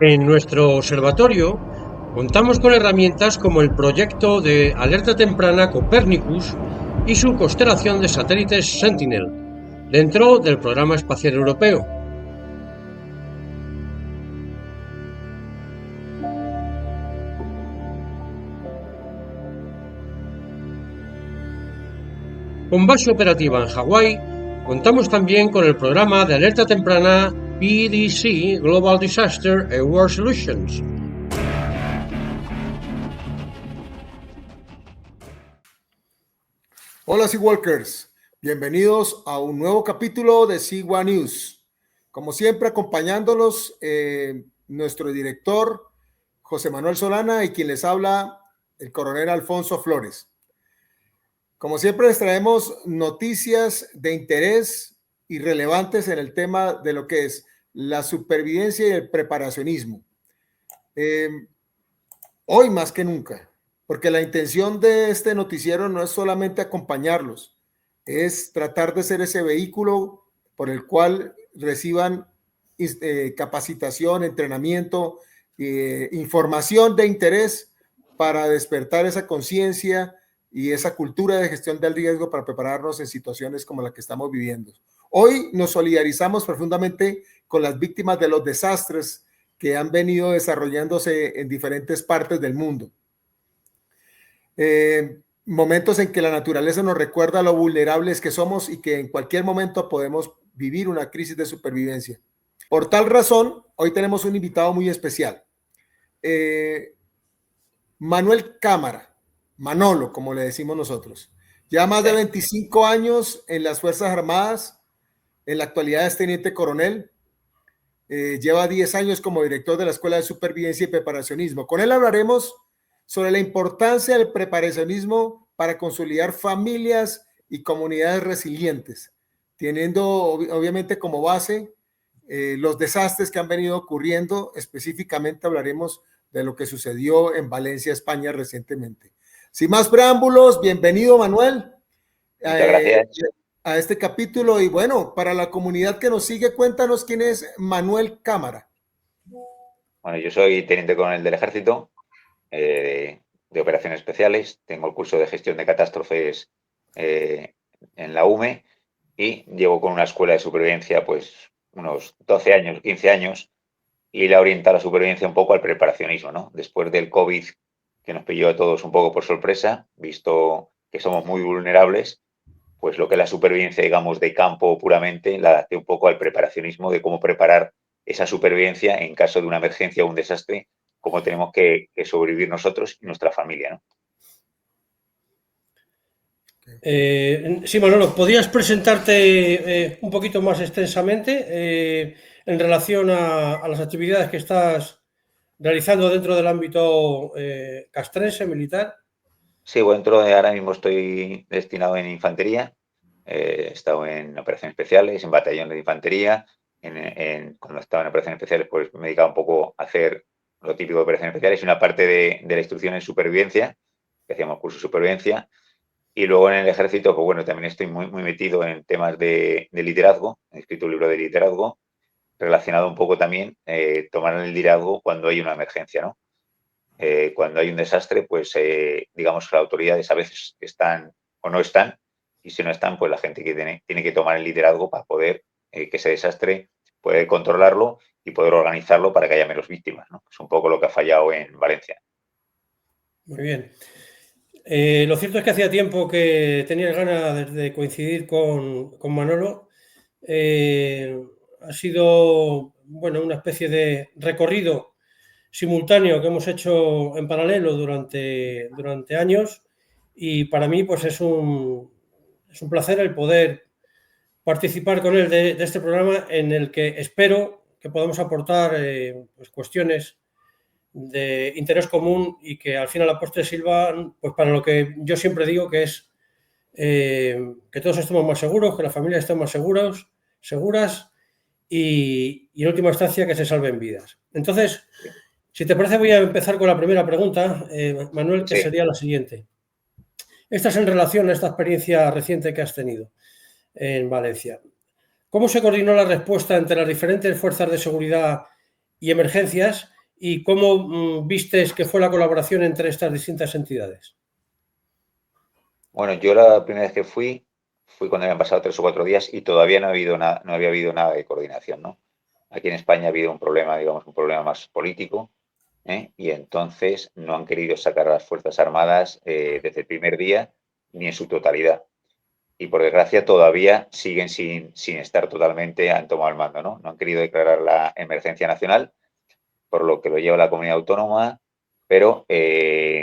En nuestro observatorio contamos con herramientas como el proyecto de alerta temprana Copernicus y su constelación de satélites Sentinel, dentro del Programa Espacial Europeo. Con base operativa en Hawái, contamos también con el programa de alerta temprana PDC Global Disaster Aware Solutions. Hola Seawalkers, bienvenidos a un nuevo capítulo de Sea News. Como siempre, acompañándolos nuestro director José Manuel Solana y quien les habla, el coronel Alfonso Flores. Como siempre, les traemos noticias de interés y relevantes en el tema de lo que es la supervivencia y el preparacionismo. Hoy más que nunca, porque la intención de este noticiero no es solamente acompañarlos, es tratar de ser ese vehículo por el cual reciban capacitación, entrenamiento, información de interés para despertar esa conciencia y esa cultura de gestión del riesgo para prepararnos en situaciones como la que estamos viviendo. Hoy nos solidarizamos profundamente con las víctimas de los desastres que han venido desarrollándose en diferentes partes del mundo. Momentos en que la naturaleza nos recuerda lo vulnerables que somos y que en cualquier momento podemos vivir una crisis de supervivencia. Por tal razón, hoy tenemos un invitado muy especial. Manuel Cámara, Manolo, como le decimos nosotros. Ya más de 25 años en las Fuerzas Armadas, en la actualidad es teniente coronel. Lleva 10 años como director de la Escuela de Supervivencia y Preparacionismo. Con él hablaremos sobre la importancia del preparacionismo para consolidar familias y comunidades resilientes, teniendo obviamente como base los desastres que han venido ocurriendo. Específicamente hablaremos de lo que sucedió en Valencia, España recientemente. Sin más preámbulos, bienvenido Manuel. Muchas gracias. A este capítulo. Y bueno, para la comunidad que nos sigue, cuéntanos quién es Manuel Cámara. Bueno, yo soy teniente coronel del Ejército de Operaciones Especiales. Tengo el curso de gestión de catástrofes en la UME y llevo con una escuela de supervivencia pues unos 12 años, 15 años, y la orienta la supervivencia un poco al preparacionismo, ¿no? Después del COVID, que nos pilló a todos un poco por sorpresa, visto que somos muy vulnerables, pues lo que es la supervivencia, digamos, de campo puramente, la adapté un poco al preparacionismo de cómo preparar esa supervivencia en caso de una emergencia o un desastre, cómo tenemos que sobrevivir nosotros y nuestra familia, ¿no? Sí, Manolo, ¿podrías presentarte un poquito más extensamente en relación a las actividades que estás realizando dentro del ámbito castrense, militar? Sí, bueno, ahora mismo estoy destinado en infantería. He estado en operaciones especiales, en batallones de infantería. Cuando estaba en operaciones especiales, pues me dedicaba un poco a hacer lo típico de operaciones especiales y una parte de la instrucción en supervivencia, que hacíamos cursos de supervivencia. Y luego en el ejército, pues bueno, también estoy muy metido en temas de liderazgo. He escrito un libro de liderazgo relacionado un poco también tomar el liderazgo cuando hay una emergencia, ¿no? Cuando hay un desastre, pues digamos que las autoridades a veces están o no están, y si no están, pues la gente que tiene que tomar el liderazgo para poder que ese desastre puede controlarlo y poder organizarlo para que haya menos víctimas, ¿no? Es un poco lo que ha fallado en Valencia. Muy bien. Lo cierto es que hacía tiempo que tenía ganas de coincidir con Manolo. Ha sido, bueno, una especie de recorrido simultáneo que hemos hecho en paralelo durante años, y para mí pues es un placer el poder participar con él de este programa, en el que espero que podamos aportar pues cuestiones de interés común y que al final a la postre sirvan pues para lo que yo siempre digo, que es que todos estemos más seguros, que las familias estén más seguras y en última instancia que se salven vidas. Entonces, si te parece, voy a empezar con la primera pregunta, Manuel, que sería la siguiente. Esta es en relación a esta experiencia reciente que has tenido en Valencia. ¿Cómo se coordinó la respuesta entre las diferentes fuerzas de seguridad y emergencias, y cómo vistes que fue la colaboración entre estas distintas entidades. Bueno, yo la primera vez que fui cuando habían pasado 3 o 4 días y todavía no había habido nada de coordinación, ¿no? Aquí en España ha habido un problema, digamos, un problema más político, y entonces no han querido sacar a las Fuerzas Armadas desde el primer día ni en su totalidad. Y por desgracia todavía siguen sin estar totalmente, han tomado el mando, ¿no? No han querido declarar la emergencia nacional, por lo que lo lleva la comunidad autónoma, pero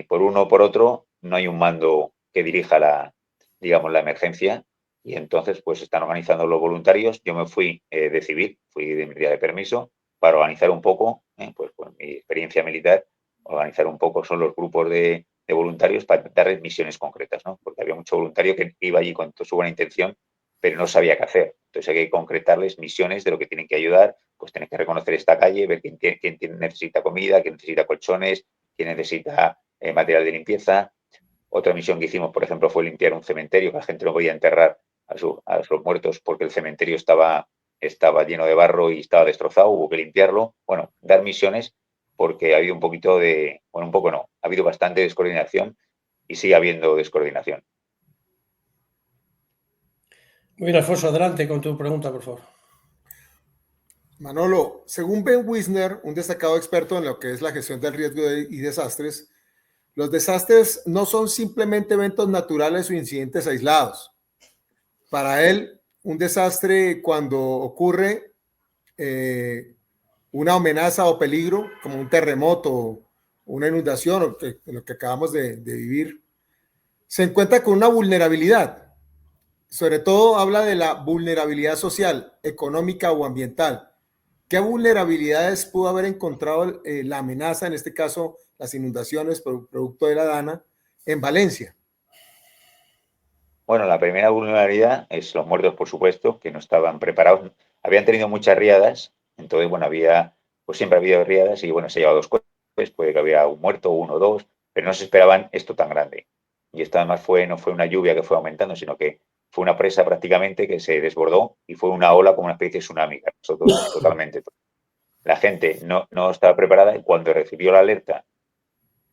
por uno o por otro no hay un mando que dirija digamos, la emergencia, y entonces pues están organizando los voluntarios. Yo me fui de civil, fui de mi día de permiso para organizar un poco, pues con mi experiencia militar, organizar un poco son los grupos de voluntarios para darles misiones concretas, ¿no? Porque había mucho voluntario que iba allí con toda su buena intención, pero no sabía qué hacer. Entonces hay que concretarles misiones de lo que tienen que ayudar. Pues tienes que reconocer esta calle, ver quién necesita comida, quién necesita colchones, quién necesita material de limpieza. Otra misión que hicimos, por ejemplo, fue limpiar un cementerio, que la gente no podía enterrar a sus muertos porque el cementerio estaba lleno de barro y estaba destrozado, hubo que limpiarlo. Bueno, dar misiones porque ha habido un poquito de, bueno, un poco no, ha habido bastante descoordinación y sigue habiendo descoordinación. Muy bien, Alfonso, adelante con tu pregunta, por favor. Manolo, según Ben Wisner, un destacado experto en lo que es la gestión del riesgo y desastres, los desastres no son simplemente eventos naturales o incidentes aislados. Para él, un desastre cuando ocurre una amenaza o peligro, como un terremoto, una inundación, o lo que acabamos de vivir, se encuentra con una vulnerabilidad. Sobre todo habla de la vulnerabilidad social, económica o ambiental. ¿Qué vulnerabilidades pudo haber encontrado la amenaza, en este caso las inundaciones producto de la Dana, en Valencia? Bueno, la primera vulnerabilidad es los muertos, por supuesto, que no estaban preparados. Habían tenido muchas riadas, entonces, bueno, pues siempre ha habido riadas y, bueno, se ha llevado 2 coches, puede que había un muerto, uno o dos, pero no se esperaban esto tan grande. Y esto además no fue una lluvia que fue aumentando, sino que fue una presa prácticamente que se desbordó y fue una ola como una especie de tsunami, totalmente. La gente no estaba preparada y cuando recibió la alerta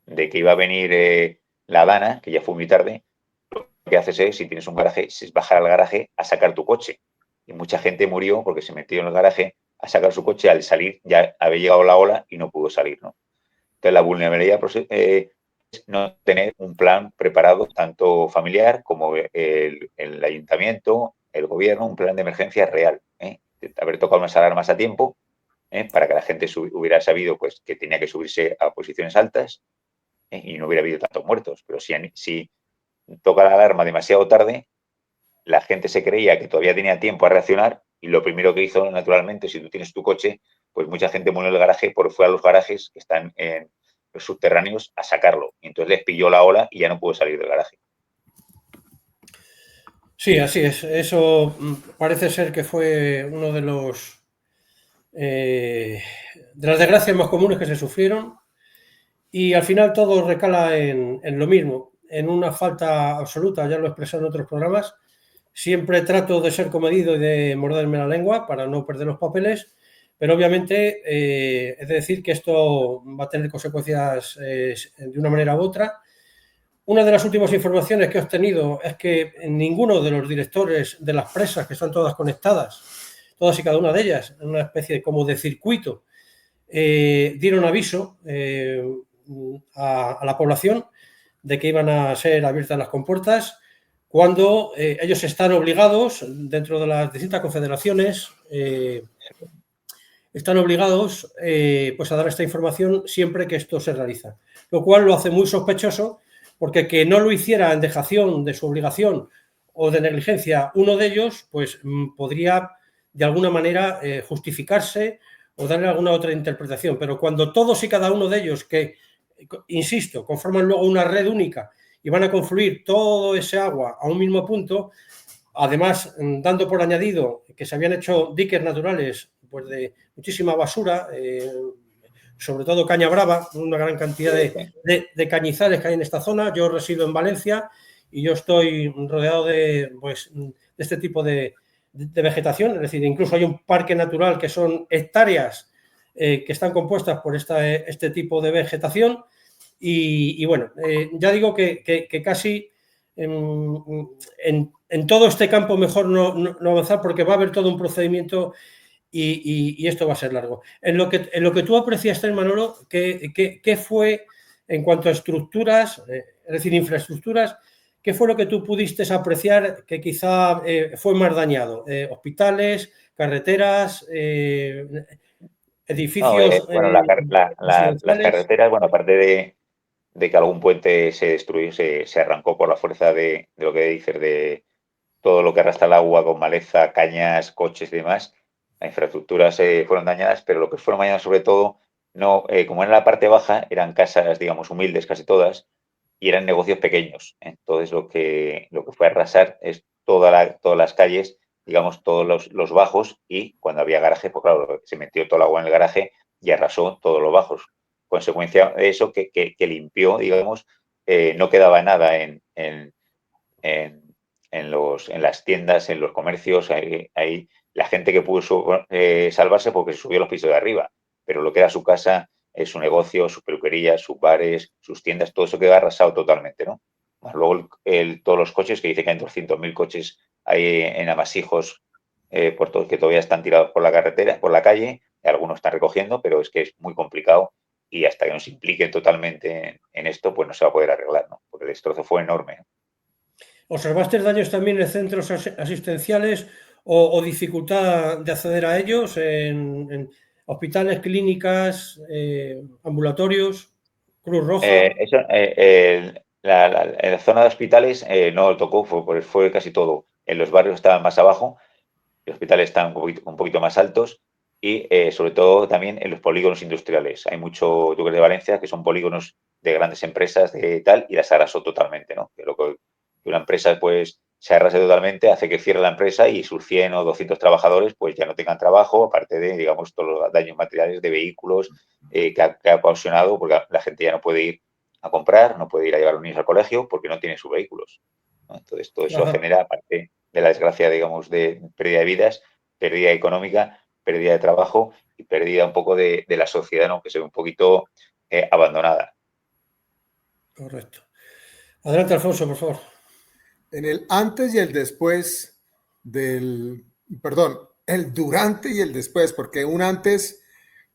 de que iba a venir la Dana, que ya fue muy tarde, lo que haces es, si tienes un garaje, es bajar al garaje a sacar tu coche. Y mucha gente murió porque se metió en el garaje a sacar su coche. Al salir ya había llegado la ola y no pudo salir, ¿no? Entonces la vulnerabilidad es no tener un plan preparado, tanto familiar como el ayuntamiento, el gobierno, un plan de emergencia real. Haber tocado unas alarmas a tiempo, para que la gente hubiera sabido pues, que tenía que subirse a posiciones altas, y no hubiera habido tantos muertos. Pero si toca la alarma demasiado tarde, la gente se creía que todavía tenía tiempo a reaccionar y lo primero que hizo, naturalmente, si tú tienes tu coche, pues mucha gente murió en el garaje porque fue a los garajes que están en los subterráneos a sacarlo. Y entonces les pilló la ola y ya no pudo salir del garaje. Sí, así es. Eso parece ser que fue uno de las desgracias más comunes que se sufrieron, y al final todo recala en lo mismo, en una falta absoluta. Ya lo he expresado en otros programas. Siempre trato de ser comedido y de morderme la lengua para no perder los papeles, pero obviamente es decir que esto va a tener consecuencias de una manera u otra. Una de las últimas informaciones que he obtenido es que ninguno de los directores de las presas, que están todas conectadas, todas y cada una de ellas, en una especie como de circuito, dieron aviso a la población de que iban a ser abiertas las compuertas, cuando ellos están obligados, dentro de las distintas confederaciones, están obligados pues a dar esta información siempre que esto se realiza, lo cual lo hace muy sospechoso, porque que no lo hiciera en dejación de su obligación o de negligencia uno de ellos, pues podría de alguna manera justificarse o darle alguna otra interpretación. Pero cuando todos y cada uno de ellos, que, insisto, conforman luego una red única y van a confluir todo ese agua a un mismo punto, además dando por añadido que se habían hecho diques naturales pues de muchísima basura, sobre todo caña brava, una gran cantidad de cañizales que hay en esta zona. Yo resido en Valencia y yo estoy rodeado de este tipo de vegetación, es decir, incluso hay un parque natural que son hectáreas que están compuestas por este tipo de vegetación. Y bueno, ya digo que casi en todo este campo mejor no avanzar, porque va a haber todo un procedimiento y esto va a ser largo. En lo que tú apreciaste, Manolo, ¿qué fue en cuanto a estructuras, es decir, infraestructuras, qué fue lo que tú pudiste apreciar que quizá fue más dañado? Hospitales, carreteras, No, edificios bueno, las residenciales. carreteras, bueno, aparte de que algún puente se destruyó, se arrancó por la fuerza de lo que dices, de todo lo que arrastra el agua con maleza, cañas, coches y demás. Las infraestructuras fueron dañadas, pero lo que fueron dañadas sobre todo, no, como en la parte baja, eran casas, digamos, humildes casi todas, y eran negocios pequeños. Entonces lo que fue arrasar es todas las calles, digamos, todos los bajos, y cuando había garaje, pues claro, se metió todo el agua en el garaje y arrasó todos los bajos. Consecuencia de eso que limpió, digamos, no quedaba nada en, en las tiendas, en los comercios. Hay la gente que pudo salvarse porque se subió a los pisos de arriba, pero lo que era su casa, su negocio, su peluquería, sus bares, sus tiendas, todo eso queda arrasado totalmente, ¿no? Más luego todos los coches, que dice que hay 200.000 coches ahí en amasijos que todavía están tirados por la carretera, por la calle, algunos están recogiendo, pero es que es muy complicado y hasta que nos impliquen totalmente en esto, pues no se va a poder arreglar, ¿no? Porque el destrozo fue enorme, ¿no? ¿Observaste daños también en centros asistenciales o dificultad de acceder a ellos en hospitales, clínicas, ambulatorios, Cruz Roja? En la zona de hospitales no lo tocó, fue casi todo. En los barrios estaban más abajo, los hospitales estaban un poquito más altos y sobre todo también en los polígonos industriales. Hay mucho, tú que eres de Valencia, que son polígonos de grandes empresas de tal y las arrasó totalmente, ¿no? Que una empresa pues se arrase totalmente, hace que cierre la empresa y sus 100 o 200 trabajadores pues ya no tengan trabajo, aparte de, digamos, todos los daños materiales de vehículos que ha ocasionado, porque la gente ya no puede ir a comprar, no puede ir a llevar a los niños al colegio porque no tiene sus vehículos, ¿no? Entonces, todo eso Ajá, genera, aparte de la desgracia, digamos, de pérdida de vidas, pérdida económica, pérdida de trabajo y pérdida un poco de la sociedad, ¿no? Que se ve un poquito abandonada. correcto. Adelante, Alfonso, por favor. En el antes y el después del, perdón, el durante y el después, porque un antes,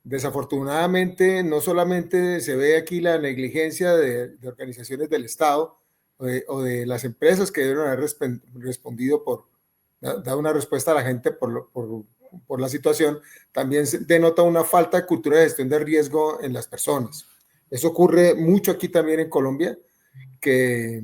desafortunadamente, no solamente se ve aquí la negligencia de organizaciones del Estado o de las empresas que deben haber respondido dar una respuesta a la gente por la situación, también denota una falta de cultura de gestión de riesgo en las personas. Eso ocurre mucho aquí también en Colombia, que,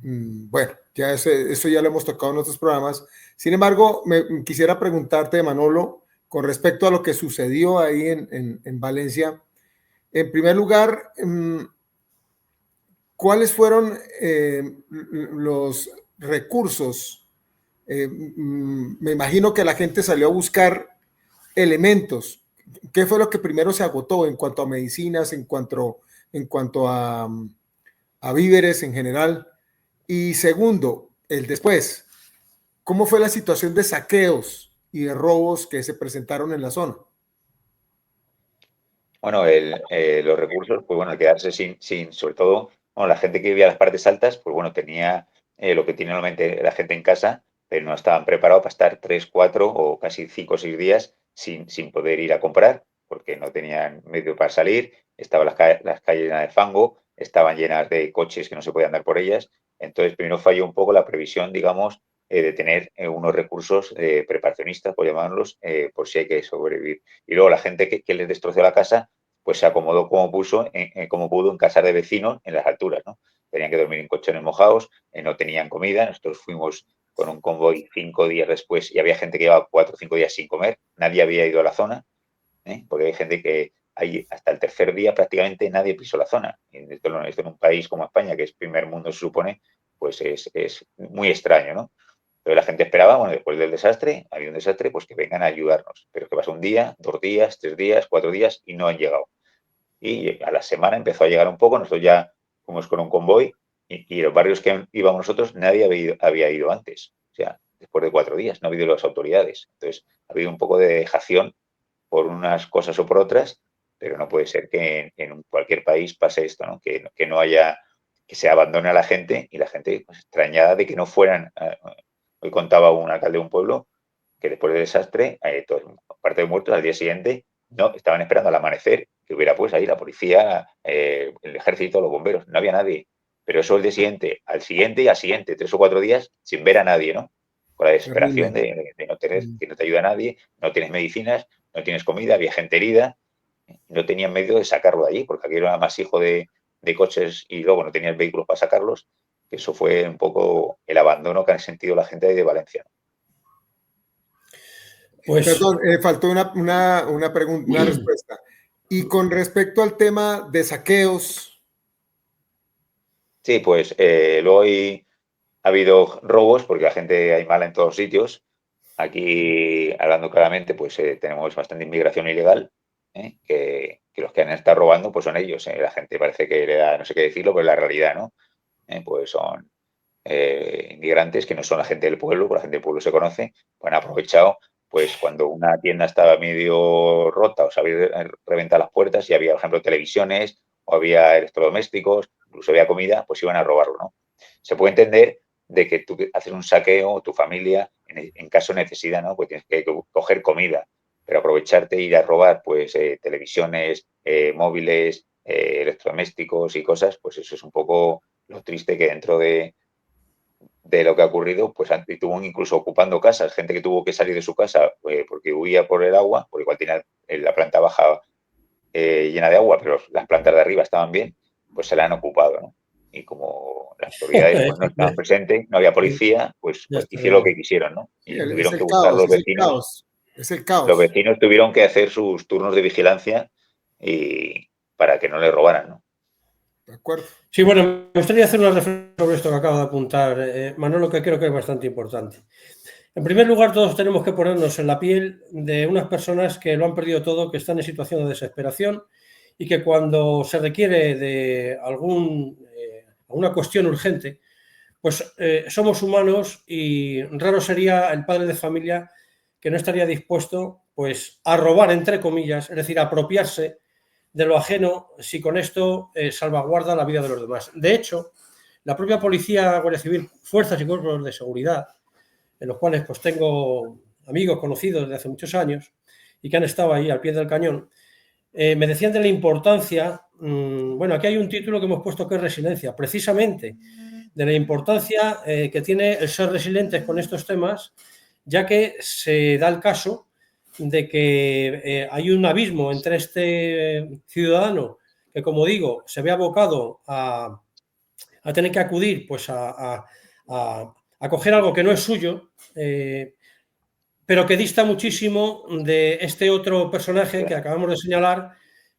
bueno, ya eso ya lo hemos tocado en otros programas. Sin embargo, quisiera preguntarte, Manolo, con respecto a lo que sucedió ahí en Valencia. En primer lugar, ¿cuáles fueron los recursos? Me imagino que la gente salió a buscar elementos. ¿Qué fue lo que primero se agotó en cuanto a medicinas, en cuanto a víveres en general? Y segundo, el después, ¿cómo fue la situación de saqueos y de robos que se presentaron en la zona? Bueno, los recursos, pues bueno, quedarse sobre todo, bueno, la gente que vivía en las partes altas, pues bueno, tenía lo que tiene normalmente la gente en casa, pero no estaban preparados para estar 3, 4 o casi 5 o 6 días sin poder ir a comprar, porque no tenían medio para salir, estaban las calles llenas de fango, estaban llenas de coches que no se podían andar por ellas. Entonces, primero falló un poco la previsión, digamos, de tener unos recursos preparacionistas, por llamarlos, por si hay que sobrevivir. Y luego la gente que les destrozó la casa, pues se acomodó como pudo en casas de vecinos en las alturas, ¿no? Tenían que dormir en colchones mojados, no tenían comida. Nosotros fuimos con un convoy 5 días después y había gente que llevaba 4 o 5 días sin comer. Nadie había ido a la zona, porque hay gente que hasta el tercer día prácticamente nadie pisó la zona. Y esto en un país como España, que es primer mundo, se supone, pues es muy extraño, ¿no? Pero la gente esperaba, bueno, después del desastre, había un desastre, pues que vengan a ayudarnos. Pero que pasó un día, 2 días, 3 días, 4 días y no han llegado. Y a la semana empezó a llegar un poco, nosotros ya fuimos con un convoy y los barrios que íbamos nosotros nadie había ido antes. O sea, después de 4 días, no ha habido las autoridades. Entonces, ha habido un poco de dejación por unas cosas o por otras, pero no puede ser que en cualquier país pase esto, ¿no? Que no haya, que se abandone a la gente y la gente pues, extrañada de que no fueran. Hoy contaba un alcalde de un pueblo que después del desastre, aparte de muertos, al día siguiente no estaban esperando al amanecer que hubiera pues ahí la policía, el ejército, los bomberos, no había nadie. Pero eso el día siguiente, al siguiente y al siguiente, 3 o 4 días sin ver a nadie, ¿no? Con la desesperación Terrible. de no tener, que no te ayuda a nadie, no tienes medicinas, no tienes comida, había gente herida, no tenían medio de sacarlo de allí, porque aquí era más hijo de coches y luego no tenían vehículos para sacarlos. Eso fue un poco el abandono que han sentido la gente de Valencia. Pues Perdón, faltó una pregunta, una respuesta. Y con respecto al tema de saqueos, Sí, pues luego ha habido robos, porque la gente hay mala en todos sitios. Aquí, hablando claramente, pues tenemos bastante inmigración ilegal, que los que han estado robando pues son ellos. La gente parece que le da, no sé qué decirlo, pero es la realidad, ¿no? Pues son inmigrantes que no son la gente del pueblo, porque la gente del pueblo se conoce, pues han aprovechado, pues cuando una tienda estaba medio rota o se había reventado las puertas y había, por ejemplo, televisiones o había electrodomésticos, incluso había comida, pues iban a robarlo, ¿no? Se puede entender de que tú haces un saqueo o tu familia, en caso de necesidad, ¿no? Pues tienes que coger comida, pero aprovecharte e ir a robar, pues, televisiones, móviles, electrodomésticos y cosas, pues eso es un poco lo triste que dentro de lo que ha ocurrido, pues estuvo incluso ocupando casas, gente que tuvo que salir de su casa porque huía por el agua, porque igual tenía la planta baja llena de agua, pero las plantas de arriba estaban bien, pues se la han ocupado, ¿no? Y como las autoridades pues no estaban presentes, no había policía, pues, ya pues está hicieron lo bien. que quisieron, ¿no? sí, Y es tuvieron el que buscar caos, los es el vecinos. caos, es el Los caos. vecinos tuvieron que hacer sus turnos de vigilancia y para que no le robaran, ¿no? De acuerdo. Sí, bueno, me gustaría hacer una reflexión sobre esto que acaba de apuntar Manolo, que creo que es bastante importante. En primer lugar, todos tenemos que ponernos en la piel de unas personas que lo han perdido todo, que están en situación de desesperación y que cuando se requiere de alguna cuestión urgente, pues somos humanos y raro sería el padre de familia que no estaría dispuesto pues a robar, entre comillas, es decir, a apropiarse de lo ajeno si con esto salvaguarda la vida de los demás. De hecho, la propia policía, Guardia Civil, fuerzas y cuerpos de seguridad, en los cuales pues tengo amigos conocidos desde hace muchos años y que han estado ahí al pie del cañón, me decían de la importancia, bueno, aquí hay un título que hemos puesto que es resiliencia, precisamente de la importancia que tiene el ser resilientes con estos temas, ya que se da el caso de que hay un abismo entre este ciudadano que, como digo, se ve abocado a tener que acudir pues a coger algo que no es suyo, pero que dista muchísimo de este otro personaje que acabamos de señalar,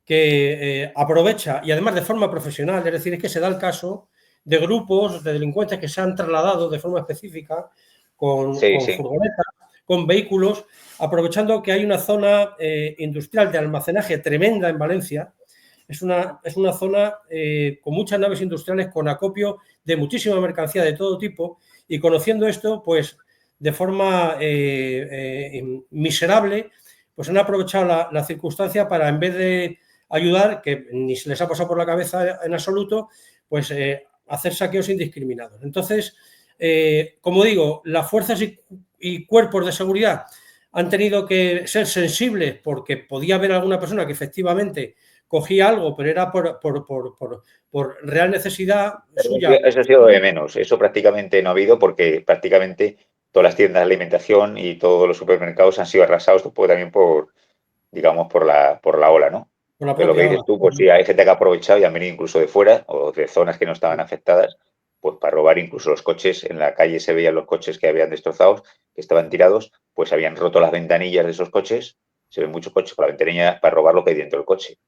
que aprovecha, y además de forma profesional, es decir, es que se da el caso de grupos de delincuentes que se han trasladado de forma específica Sí, con sí. furgonetas, con vehículos, aprovechando que hay una zona industrial de almacenaje tremenda en Valencia. Es una zona con muchas naves industriales, con acopio de muchísima mercancía de todo tipo, y conociendo esto, pues de forma miserable, pues han aprovechado la circunstancia para, en vez de ayudar, que ni se les ha pasado por la cabeza en absoluto, pues hacer saqueos indiscriminados. Entonces, como digo, las fuerzas y cuerpos de seguridad han tenido que ser sensibles porque podía haber alguna persona que efectivamente cogía algo, pero era por real necesidad suya. Eso ha sido de menos. Eso prácticamente no ha habido porque prácticamente todas las tiendas de alimentación y todos los supermercados han sido arrasados también digamos, por la ola, ¿no? Por la Pero lo que propia dices ola. tú, pues sí, hay gente que ha aprovechado y han venido incluso de fuera o de zonas que no estaban afectadas, pues para robar incluso los coches. En la calle se veían los coches que habían destrozados, que estaban tirados, pues habían roto las ventanillas de esos coches. Se ven muchos coches con la ventanilla para robar lo que hay dentro del coche.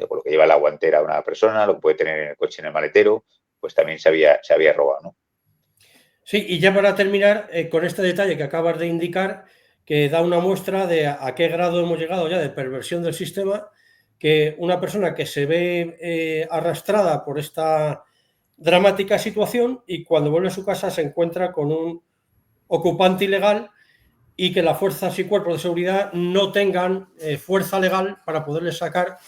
Por lo que lleva la guantera una persona, lo que puede tener en el coche en el maletero, pues también se había robado, ¿no? Sí, y ya para terminar, con este detalle que acabas de indicar, que da una muestra de a qué grado hemos llegado ya de perversión del sistema, que una persona que se ve arrastrada por esta dramática situación y cuando vuelve a su casa se encuentra con un ocupante ilegal y que las fuerzas y cuerpos de seguridad no tengan fuerza legal para poderles sacar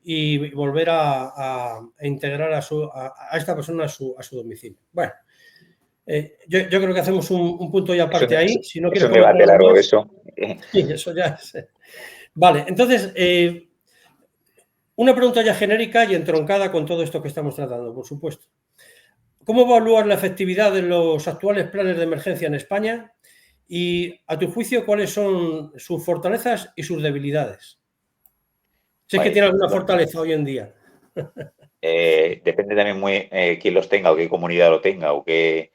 y volver a integrar a esta persona a su domicilio. Bueno, yo creo que hacemos un punto y aparte ahí. Si no Es quieres un comentar debate algo largo más. eso. Sí, eso ya es. Vale, entonces, una pregunta ya genérica y entroncada con todo esto que estamos tratando, por supuesto. ¿Cómo evaluar la efectividad de los actuales planes de emergencia en España? Y, a tu juicio, ¿cuáles son sus fortalezas y sus debilidades? Si es que tiene alguna Bueno, fortaleza hoy en día. depende también muy quién los tenga o qué comunidad lo tenga o qué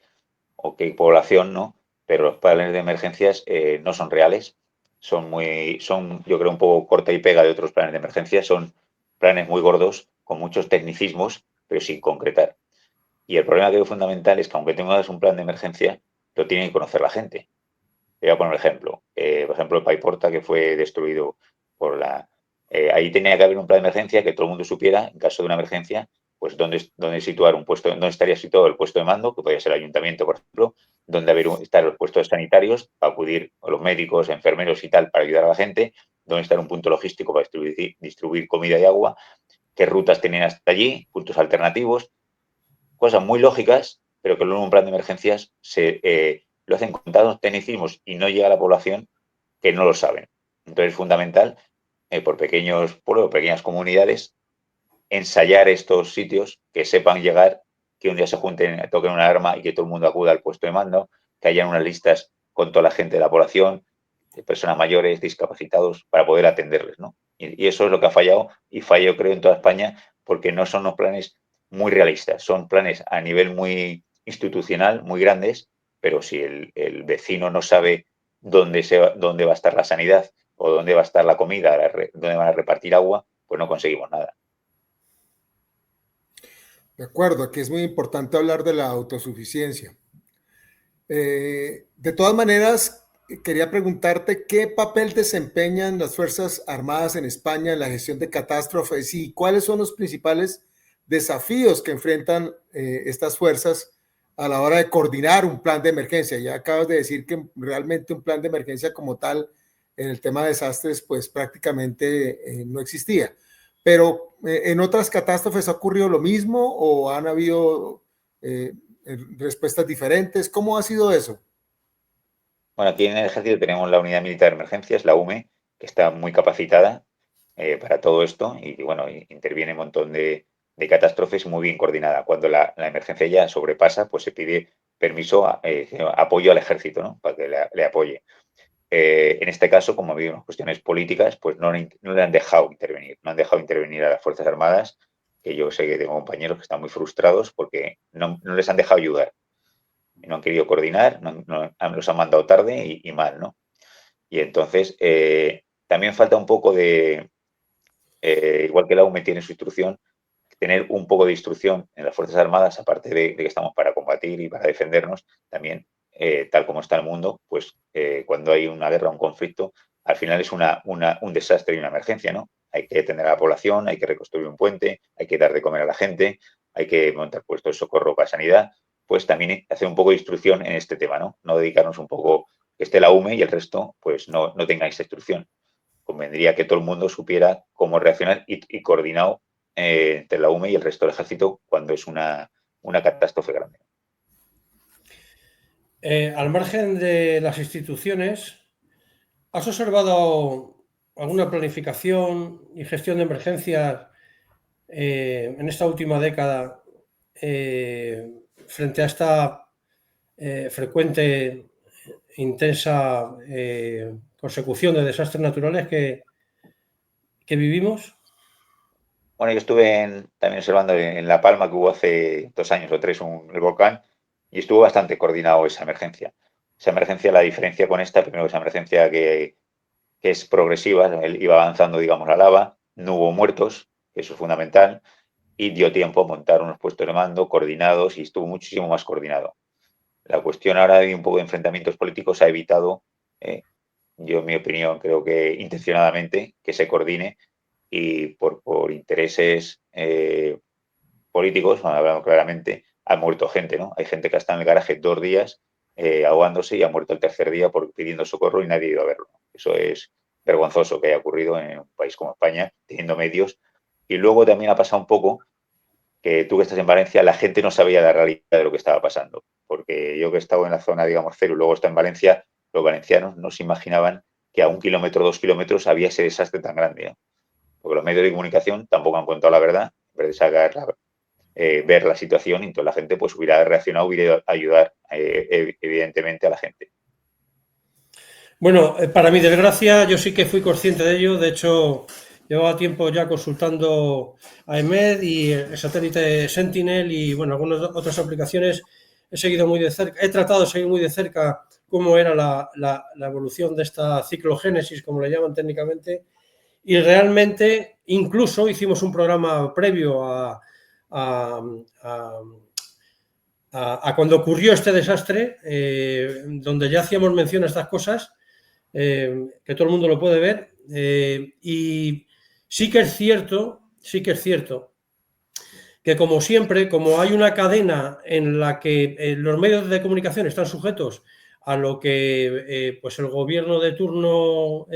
población, ¿no? Pero los planes de emergencias no son reales, son, yo creo, un poco corta y pega de otros planes de emergencia, son planes muy gordos, con muchos tecnicismos, pero sin concretar. Y el problema que veo fundamental es que aunque tengas un plan de emergencia, lo tiene que conocer la gente. Te voy a poner un ejemplo. Por ejemplo, el Paiporta, que fue destruido por la... ahí tenía que haber un plan de emergencia que todo el mundo supiera, en caso de una emergencia, pues dónde situar un puesto, dónde estaría situado el puesto de mando, que podría ser el ayuntamiento, por ejemplo, dónde estar los puestos sanitarios para acudir a los médicos, enfermeros y tal, para ayudar a la gente, dónde estar un punto logístico para distribuir comida y agua, qué rutas tenían hasta allí, puntos alternativos, cosas muy lógicas, pero que luego en un plan de emergencias lo hacen con tantos tecnicismos y no llega a la población que no lo saben. Entonces es fundamental, por pequeños pueblos, pequeñas comunidades, ensayar estos sitios, que sepan llegar, que un día se junten, toquen una arma y que todo el mundo acuda al puesto de mando, que hayan unas listas con toda la gente de la población, de personas mayores, discapacitados, para poder atenderles, ¿no? Y eso es lo que ha fallado y falla, creo, en toda España, porque no son unos planes muy realistas, son planes a nivel muy institucional, muy grandes, pero si el vecino no sabe dónde va a estar la sanidad o dónde va a estar la comida, dónde van a repartir agua, pues no conseguimos nada. De acuerdo, aquí es muy importante hablar de la autosuficiencia. De todas maneras, quería preguntarte qué papel desempeñan las Fuerzas Armadas en España en la gestión de catástrofes y cuáles son los principales desafíos que enfrentan estas fuerzas a la hora de coordinar un plan de emergencia. Ya acabas de decir que realmente un plan de emergencia como tal en el tema de desastres pues prácticamente no existía. Pero en otras catástrofes ha ocurrido lo mismo o han habido respuestas diferentes. ¿Cómo ha sido eso? Bueno, aquí en el ejército tenemos la Unidad Militar de Emergencias, la UME, que está muy capacitada para todo esto y bueno, interviene un montón de catástrofes muy bien coordinada. Cuando la emergencia ya sobrepasa, pues se pide permiso, apoyo al ejército, ¿no? Para que le apoye. En este caso, como ha habido unas cuestiones políticas, pues no le han dejado intervenir, no han dejado intervenir a las Fuerzas Armadas, que yo sé que tengo compañeros que están muy frustrados porque no les han dejado ayudar. No han querido coordinar, los han mandado tarde y mal, ¿no? Y entonces también falta un poco igual que la UME tiene su instrucción, tener un poco de instrucción en las Fuerzas Armadas, aparte de que estamos para combatir y para defendernos, también, tal como está el mundo, pues cuando hay una guerra, un conflicto, al final es un desastre y una emergencia, ¿no? Hay que atender a la población, hay que reconstruir un puente, hay que dar de comer a la gente, hay que montar puestos de socorro para sanidad, pues también hacer un poco de instrucción en este tema, ¿no? No dedicarnos un poco que esté la UME y el resto, pues no tenga esa instrucción. Convendría que todo el mundo supiera cómo reaccionar y coordinado entre la UME y el resto del ejército cuando es una catástrofe grande. Al margen de las instituciones, ¿has observado alguna planificación y gestión de emergencias en esta última década frente a esta frecuente, intensa consecución de desastres naturales que vivimos? Bueno, yo estuve también observando en La Palma, que hubo hace 2 años o 3 el volcán, y estuvo bastante coordinado esa emergencia. Esa emergencia, la diferencia con esta, primero, esa emergencia que es progresiva, él iba avanzando, digamos, la lava, no hubo muertos, eso es fundamental, y dio tiempo a montar unos puestos de mando coordinados y estuvo muchísimo más coordinado. La cuestión ahora de un poco de enfrentamientos políticos ha evitado, eh, yo en mi opinión creo que intencionadamente, que se coordine y por intereses políticos, hablando claramente, ha muerto gente, ¿no? Hay gente que ha estado en el garaje 2 días ahogándose y ha muerto el tercer día pidiendo socorro y nadie ha ido a verlo. Eso es vergonzoso que haya ocurrido en un país como España, teniendo medios. Y luego también ha pasado un poco que tú que estás en Valencia, la gente no sabía la realidad de lo que estaba pasando. Porque yo que he estado en la zona, digamos, cero y luego está en Valencia, los valencianos no se imaginaban que a 1 kilómetro, 2 kilómetros había ese desastre tan grande, ¿no? Porque los medios de comunicación tampoco han contado la verdad, en vez de ver la situación, y entonces la gente pues hubiera reaccionado, hubiera ayudar evidentemente a la gente. Bueno, para mi desgracia, yo sí que fui consciente de ello. De hecho, llevaba tiempo ya consultando a EMED y el satélite Sentinel y, bueno, algunas otras aplicaciones. He seguido muy de cerca, he tratado de seguir muy de cerca cómo era la evolución de esta ciclogénesis, como le llaman técnicamente, y realmente incluso hicimos un programa previo a cuando ocurrió este desastre, donde ya hacíamos mención a estas cosas, que todo el mundo lo puede ver, y sí que es cierto que, como siempre, como hay una cadena en la que los medios de comunicación están sujetos a lo que pues el gobierno de turno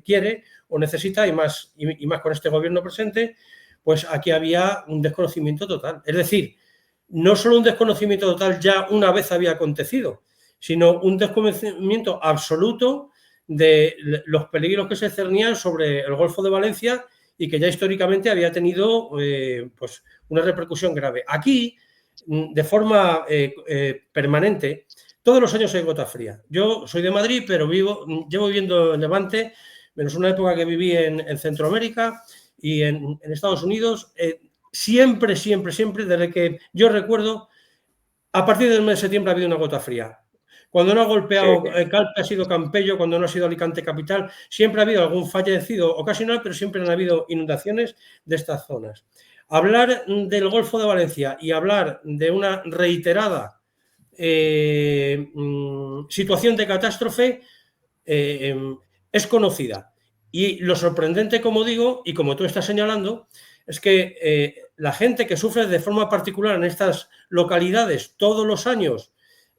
quiere o necesita, y más con este gobierno presente, pues aquí había un desconocimiento total. Es decir, no solo un desconocimiento total ya una vez había acontecido, sino un desconocimiento absoluto de los peligros que se cernían sobre el Golfo de Valencia y que ya históricamente había tenido pues una repercusión grave. Aquí, de forma permanente, todos los años hay gota fría. Yo soy de Madrid, pero llevo viviendo en Levante, menos una época que viví en Centroamérica y en Estados Unidos. Siempre, desde que yo recuerdo, a partir del mes de septiembre ha habido una gota fría. Cuando no ha golpeado Calpe ha sido Campello, cuando no ha sido Alicante capital, siempre ha habido algún fallecido ocasional, pero siempre han habido inundaciones de estas zonas. Hablar del Golfo de Valencia y hablar de una reiterada situación de catástrofe es conocida. Y lo sorprendente, como digo, y como tú estás señalando, es que la gente que sufre de forma particular en estas localidades todos los años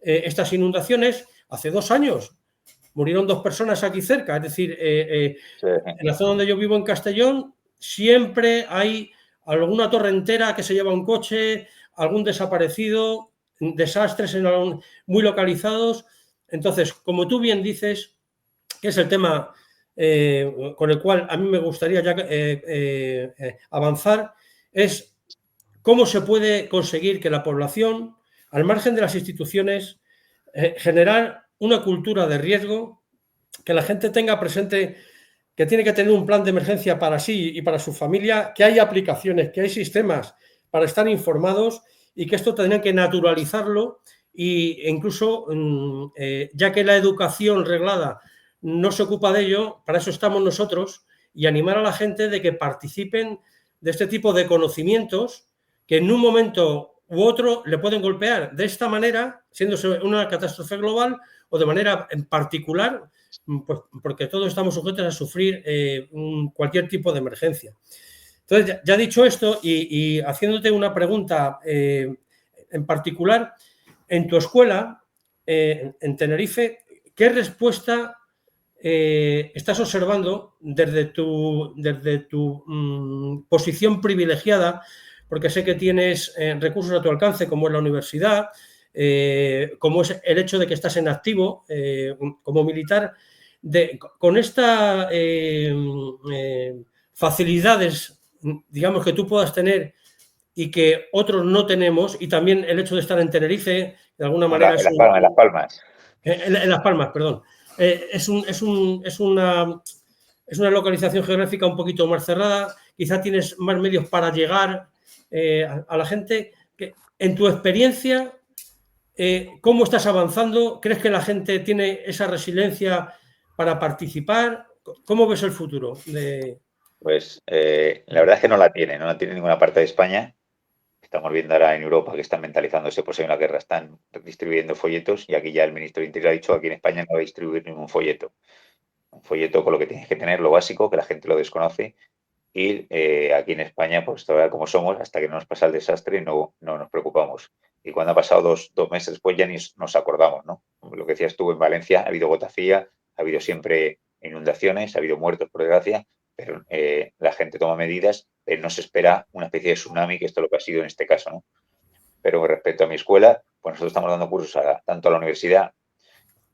estas inundaciones, hace 2 años murieron 2 personas aquí cerca, es decir, en la zona donde yo vivo, en Castellón, siempre hay alguna torrentera que se lleva un coche, algún desaparecido, desastres muy localizados. Entonces, como tú bien dices, que es el tema con el cual a mí me gustaría ya avanzar, es cómo se puede conseguir que la población, al margen de las instituciones, generar una cultura de riesgo, que la gente tenga presente que tiene que tener un plan de emergencia para sí y para su familia, que hay aplicaciones, que hay sistemas para estar informados y que esto tendrían que naturalizarlo e incluso, ya que la educación reglada no se ocupa de ello, para eso estamos nosotros, y animar a la gente de que participen de este tipo de conocimientos que en un momento u otro le pueden golpear de esta manera, siendo una catástrofe global, o de manera en particular, pues porque todos estamos sujetos a sufrir cualquier tipo de emergencia. Entonces, ya dicho esto y haciéndote una pregunta en particular, en tu escuela, en Tenerife, ¿qué respuesta estás observando desde tu posición privilegiada? Porque sé que tienes recursos a tu alcance, como es la universidad, como es el hecho de que estás en activo como militar, con estas facilidades, digamos, que tú puedas tener y que otros no tenemos, y también el hecho de estar en Tenerife, de alguna manera... En Las Palmas. En Las Palmas, perdón. Es una localización geográfica un poquito más cerrada, quizá tienes más medios para llegar a la gente. En tu experiencia, ¿cómo estás avanzando? ¿Crees que la gente tiene esa resiliencia para participar? ¿Cómo ves el futuro? Pues la verdad es que no la tiene en ninguna parte de España. Estamos viendo ahora en Europa que están mentalizándose, pues hay una guerra, están distribuyendo folletos, y aquí ya el ministro de Interior ha dicho: aquí en España no va a distribuir ningún folleto. Un folleto con lo que tienes que tener, lo básico, que la gente lo desconoce, y aquí en España, pues todavía como somos, hasta que no nos pasa el desastre, no nos preocupamos. y cuando ha pasado dos meses después ya ni nos acordamos, ¿no? Lo que decías tú, en Valencia ha habido gota fría, ha habido siempre inundaciones, ha habido muertos, por desgracia, pero la gente toma medidas, pero no se espera una especie de tsunami, que esto es lo que ha sido en este caso, ¿no? Pero respecto a mi escuela, pues nosotros estamos dando cursos tanto a la universidad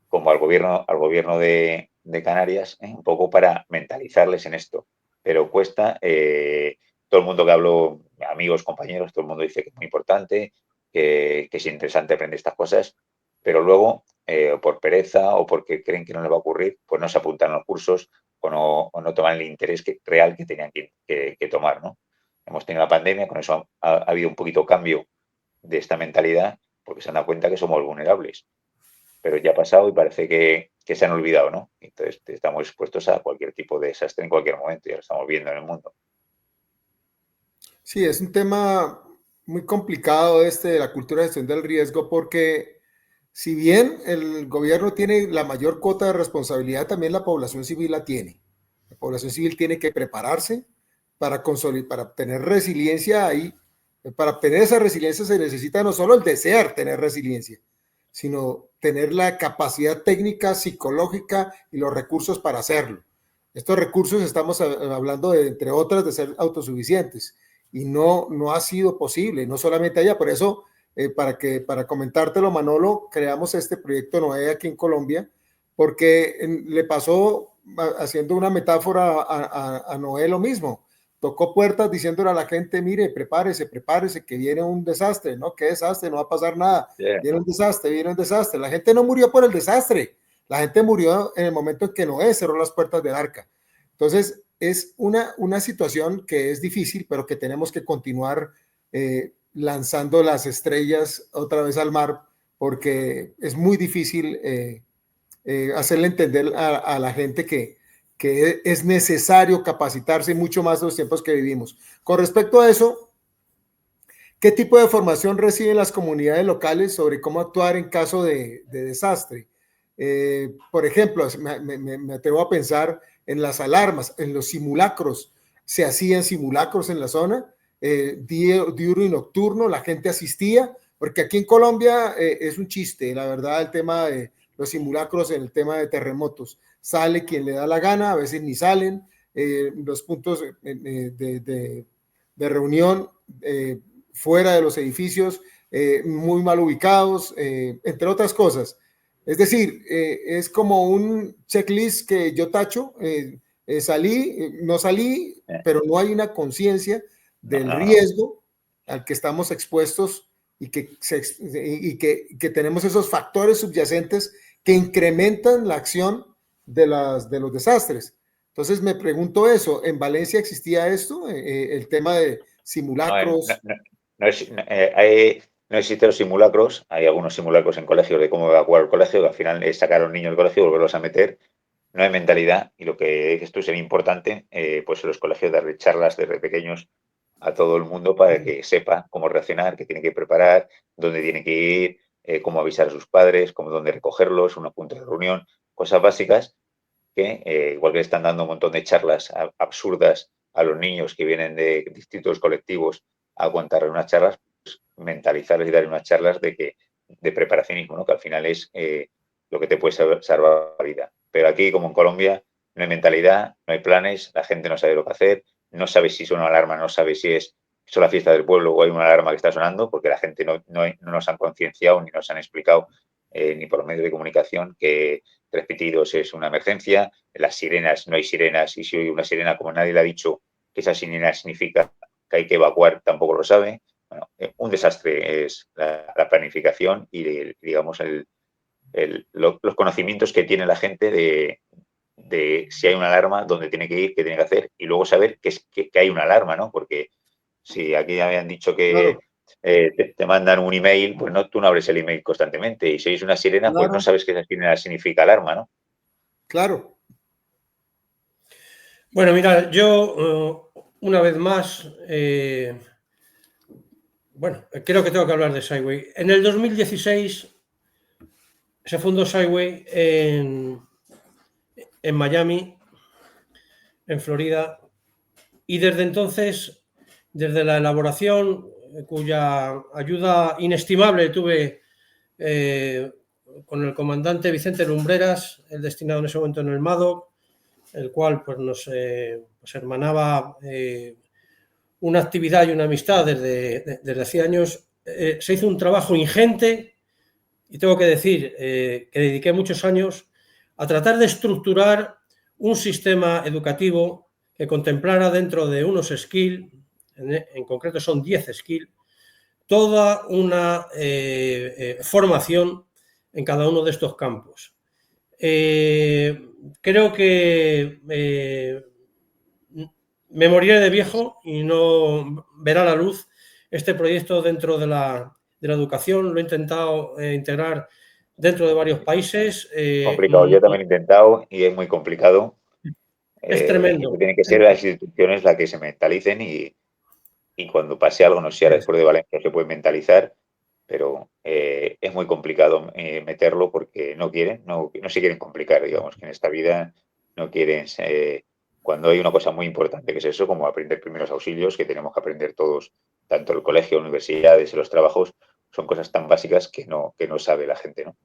como al gobierno de Canarias, un poco para mentalizarles en esto. Pero cuesta, todo el mundo que hablo, amigos, compañeros, todo el mundo dice que es muy importante, que es interesante aprender estas cosas, pero luego, por pereza o porque creen que no les va a ocurrir, pues no se apuntan a los cursos o no toman el interés real que tenían que tomar, ¿no? Hemos tenido la pandemia, con eso ha habido un poquito cambio de esta mentalidad, porque se han dado cuenta que somos vulnerables, pero ya ha pasado y parece que se han olvidado, ¿no? Entonces estamos expuestos a cualquier tipo de desastre en cualquier momento, ya lo estamos viendo en el mundo. Sí, es un tema muy complicado de la cultura de gestión del riesgo, porque si bien el gobierno tiene la mayor cuota de responsabilidad, también la población civil la tiene. La población civil tiene que prepararse para tener resiliencia ahí. Para obtener esa resiliencia se necesita no solo el desear tener resiliencia, sino tener la capacidad técnica, psicológica y los recursos para hacerlo. Estos recursos estamos hablando, entre otras, de ser autosuficientes, y no ha sido posible, no solamente allá. Por eso, para comentártelo, Manolo, creamos este proyecto Noé aquí en Colombia, porque le pasó, haciendo una metáfora a Noé, lo mismo. Tocó puertas diciéndole a la gente: mire, prepárese, que viene un desastre. No, qué desastre, no va a pasar nada. Yeah. Viene un desastre. La gente no murió por el desastre, la gente murió en el momento en que Noé cerró las puertas del arca. Entonces, es una situación que es difícil, pero que tenemos que continuar lanzando las estrellas otra vez al mar, porque es muy difícil hacerle entender a la gente que es necesario capacitarse mucho más de los tiempos que vivimos. Con respecto a eso, ¿qué tipo de formación reciben las comunidades locales sobre cómo actuar en caso de desastre? Por ejemplo, me atrevo a pensar en las alarmas, en los simulacros. Se hacían simulacros en la zona, diurno y nocturno, la gente asistía, porque aquí en Colombia es un chiste, la verdad, el tema de los simulacros en el tema de terremotos. Sale quien le da la gana, a veces ni salen. Los puntos de reunión fuera de los edificios, muy mal ubicados, entre otras cosas. Es decir, es como un checklist que yo tacho, salí, no salí, pero no hay una conciencia del riesgo al que estamos expuestos, y que tenemos esos factores subyacentes que incrementan la acción de los desastres. Entonces me pregunto eso, ¿en Valencia existía esto? El tema de simulacros. No existen los simulacros, hay algunos simulacros en colegios de cómo evacuar el colegio, que al final es sacar a los niños del colegio y volverlos a meter. No hay mentalidad, y lo que esto sería importante, pues en los colegios darle charlas desde pequeños a todo el mundo para que sepa cómo reaccionar, qué tiene que preparar, dónde tiene que ir, cómo avisar a sus padres, cómo dónde recogerlos, unos puntos de reunión, cosas básicas que, igual que le están dando un montón de charlas absurdas a los niños que vienen de distintos colectivos a aguantar unas charlas, pues mentalizarles y dar unas charlas de preparacionismo, ¿no? Que al final es lo que te puede salvar la vida. Pero aquí, como en Colombia, no hay mentalidad, no hay planes, la gente no sabe lo que hacer, no sabe si suena una alarma, no sabe si es la fiesta del pueblo o hay una alarma que está sonando, porque la gente no nos han concienciado ni nos han explicado, ni por los medios de comunicación, que 3 pitidos es una emergencia, las sirenas, no hay sirenas, y si hay una sirena, como nadie le ha dicho que esa sirena significa que hay que evacuar, tampoco lo sabe. Bueno, un desastre es la planificación y, digamos, los conocimientos que tiene la gente de si hay una alarma, dónde tiene que ir, qué tiene que hacer, y luego saber que hay una alarma, ¿no? Porque si aquí habían dicho que Claro, te mandan un email, pues no, tú no abres el email constantemente, y si oís una sirena, pues no claro, sabes que esa sirena significa alarma, ¿no? claro. Bueno, mira, yo una vez más, bueno, creo que tengo que hablar de Sideway. En el 2016 se fundó Sideway en Miami, en Florida, y desde entonces, desde la elaboración, cuya ayuda inestimable tuve con el comandante Vicente Lumbreras, el destinado en ese momento en el MADO, el cual pues, nos pues, hermanaba una actividad y una amistad desde hace años. Se hizo un trabajo ingente y tengo que decir que dediqué muchos años a tratar de estructurar un sistema educativo que contemplara dentro de unos skills, en concreto son 10 skills, toda una formación en cada uno de estos campos. Creo que me moriré de viejo y no verá la luz este proyecto dentro de la educación. Lo he intentado integrar dentro de varios países. Complicado, yo también he intentado y es muy complicado. Es tremendo. Tienen que ser las instituciones las que se mentalicen y cuando pase algo, no sé si ahora después de Valencia se puede mentalizar, pero es muy complicado meterlo porque no quieren, no se quieren complicar, digamos, que en esta vida no quieren, cuando hay una cosa muy importante que es eso, como aprender primeros auxilios, que tenemos que aprender todos, tanto el colegio, universidades y los trabajos, son cosas tan básicas que no sabe la gente, ¿no?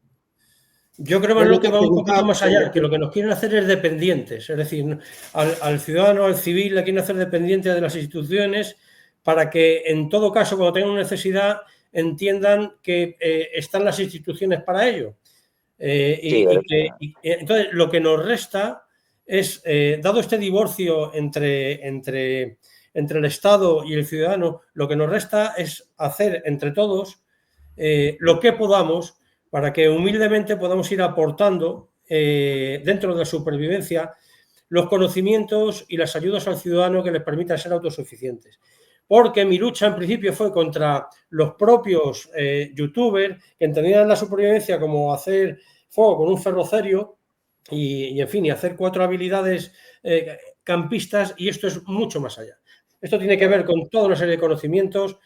Yo creo, Manuel, que va un poquito más allá, que lo que nos quieren hacer es dependientes, es decir, al ciudadano, al civil, le quieren hacer dependiente de las instituciones para que, en todo caso, cuando tengan una necesidad, entiendan que están las instituciones para ello. Entonces, lo que nos resta es, dado este divorcio entre el Estado y el ciudadano, lo que nos resta es hacer entre todos lo que podamos para que humildemente podamos ir aportando dentro de la supervivencia los conocimientos y las ayudas al ciudadano que les permitan ser autosuficientes. Porque mi lucha en principio fue contra los propios youtubers que entendían la supervivencia como hacer fuego con un ferrocerio y en fin, y hacer 4 habilidades campistas, y esto es mucho más allá. Esto tiene que ver con toda una serie de conocimientos,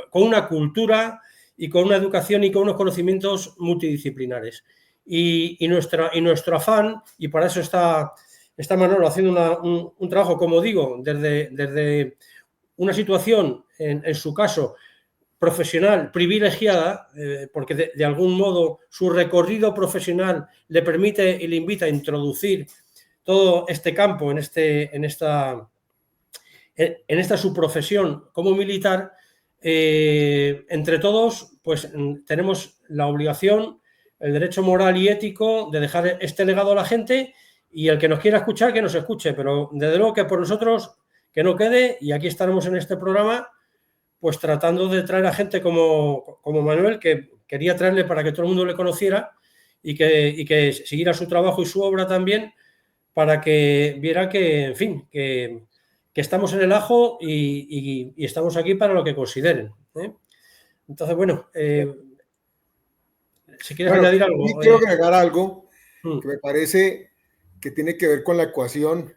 con una cultura y con una educación y con unos conocimientos multidisciplinares. Y nuestro afán, y para eso está Manolo haciendo un trabajo, como digo, desde una situación, en su caso, profesional privilegiada, porque de algún modo su recorrido profesional le permite y le invita a introducir todo este campo en esta subprofesión como militar. Entre todos, pues tenemos la obligación, el derecho moral y ético de dejar este legado a la gente, y el que nos quiera escuchar, que nos escuche, pero desde luego que por nosotros que no quede, y aquí estaremos en este programa, pues tratando de traer a gente como Manuel, que quería traerle para que todo el mundo le conociera y que siguiera su trabajo y su obra también, para que viera que, en fin, que estamos en el ajo y estamos aquí para lo que consideren. Entonces, bueno, si quieres añadir algo. Sí, quiero agregar algo que me parece que tiene que ver con la ecuación,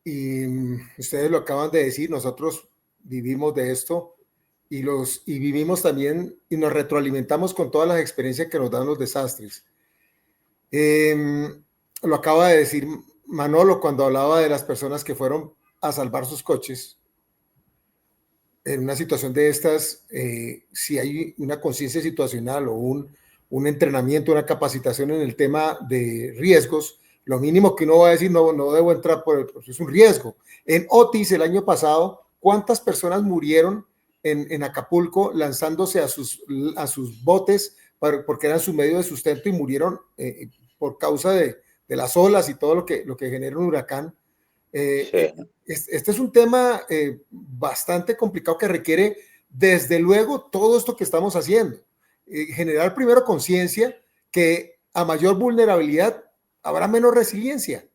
y ustedes lo acaban de decir, nosotros vivimos de esto y vivimos también y nos retroalimentamos con todas las experiencias que nos dan los desastres. Lo acaba de decir Manolo cuando hablaba de las personas que fueron a salvar sus coches. En una situación de estas, si hay una conciencia situacional o un entrenamiento, una capacitación en el tema de riesgos, lo mínimo que uno va a decir, no debo entrar es un riesgo. En Otis el año pasado, ¿cuántas personas murieron en Acapulco lanzándose a sus botes porque eran su medio de sustento y murieron por causa de las olas y todo lo que genera un huracán? Sí. Este es un tema bastante complicado que requiere, desde luego, todo esto que estamos haciendo. Generar primero conciencia que a mayor vulnerabilidad habrá menos resiliencia.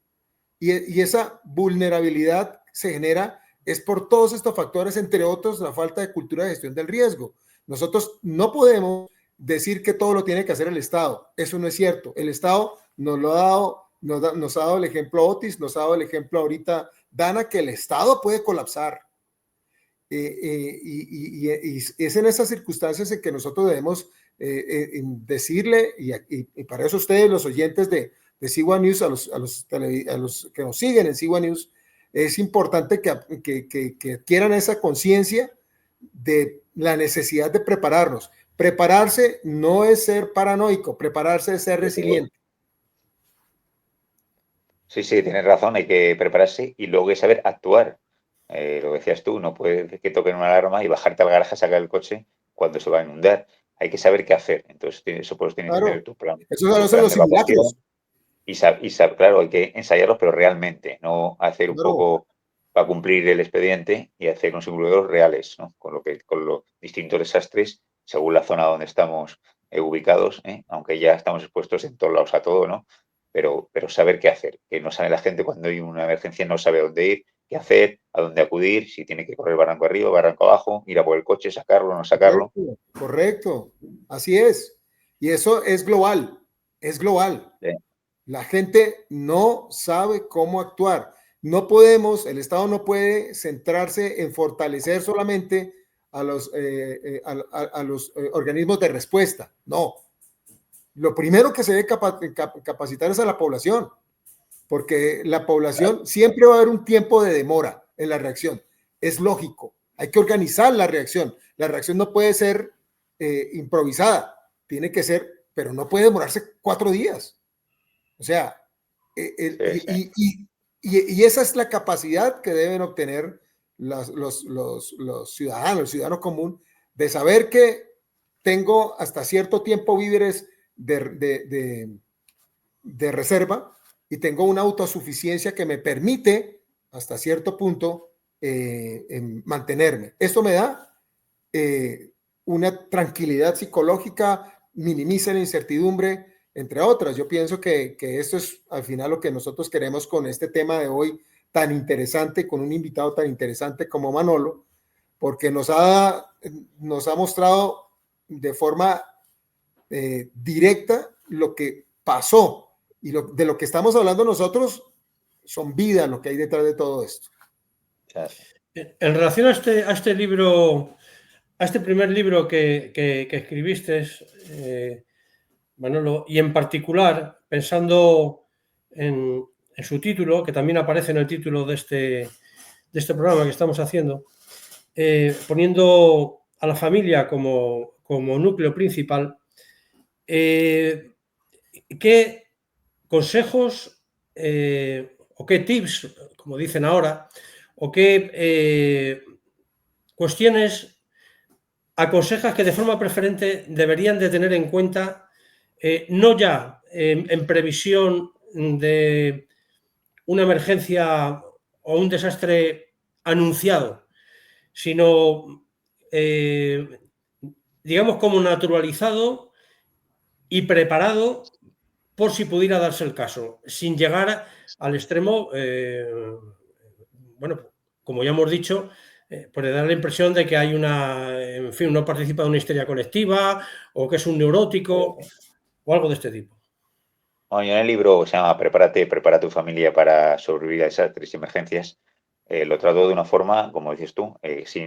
Y esa vulnerabilidad se genera es por todos estos factores, entre otros, la falta de cultura de gestión del riesgo. Nosotros no podemos decir que todo lo tiene que hacer el Estado. Eso no es cierto. El Estado nos lo ha dado. Nos ha dado el ejemplo Otis, nos ha dado el ejemplo ahorita Dana, que el Estado puede colapsar. Y es en esas circunstancias en que nosotros debemos decirle, y para eso ustedes, los oyentes de C1 News, a los que nos siguen en C1 News, es importante que adquieran esa conciencia de la necesidad de prepararnos. Prepararse no es ser paranoico, prepararse es ser resiliente. Sí, sí, tienes razón, hay que prepararse y luego hay que saber actuar. Lo decías tú, no puedes que toquen una alarma y bajarte al garaje a sacar el coche cuando se va a inundar. Hay que saber qué hacer. Entonces, eso pues tienes que tener Claro, eso tu son plan los de evacuación simulacros. claro, hay que ensayarlos, pero realmente, no hacer un Claro, poco para cumplir el expediente y hacer unos simuladores reales, ¿no? Con los distintos desastres según la zona donde estamos ubicados, ¿eh? Aunque ya estamos expuestos en todos lados a todo, ¿no? Pero saber qué hacer, que no sabe la gente cuando hay una emergencia, no sabe a dónde ir, qué hacer, a dónde acudir, si tiene que correr barranco arriba, barranco abajo, ir a por el coche, sacarlo, no sacarlo. correcto, correcto. Así es. Y eso es global, es global. ¿Eh? La gente no sabe cómo actuar. No podemos, el Estado no puede centrarse en fortalecer solamente a los organismos de respuesta. No. Lo primero que se debe capacitar es a la población, porque la población siempre va a haber un tiempo de demora en la reacción. Es lógico. Hay que organizar la reacción. La reacción no puede ser improvisada. Tiene que ser, pero no puede demorarse 4 días. O sea, Sí, sí. y esa es la capacidad que deben obtener los ciudadanos, el ciudadano común, de saber que tengo hasta cierto tiempo víveres de reserva y tengo una autosuficiencia que me permite hasta cierto punto mantenerme. Esto me da una tranquilidad psicológica, minimiza la incertidumbre, entre otras. Yo pienso que esto es al final lo que nosotros queremos con este tema de hoy tan interesante, con un invitado tan interesante como Manolo, porque nos ha mostrado de forma directa lo que pasó y de lo que estamos hablando nosotros son vidas lo que hay detrás de todo esto. En relación a este libro, a este primer libro que escribiste, Manolo, y en particular, pensando en su título, que también aparece en el título de este programa que estamos haciendo, poniendo a la familia como núcleo principal, ¿qué consejos o qué tips, como dicen ahora, o qué cuestiones aconsejas que de forma preferente deberían de tener en cuenta, no ya en previsión de una emergencia o un desastre anunciado, sino, digamos, como naturalizado y preparado por si pudiera darse el caso, sin llegar al extremo, bueno, como ya hemos dicho, puede dar la impresión de que hay en fin, uno participa de una histeria colectiva o que es un neurótico o algo de este tipo. Bueno, yo en el libro se llama Prepárate, prepara tu familia para sobrevivir a desastres y emergencias. Lo trato de una forma, como dices tú,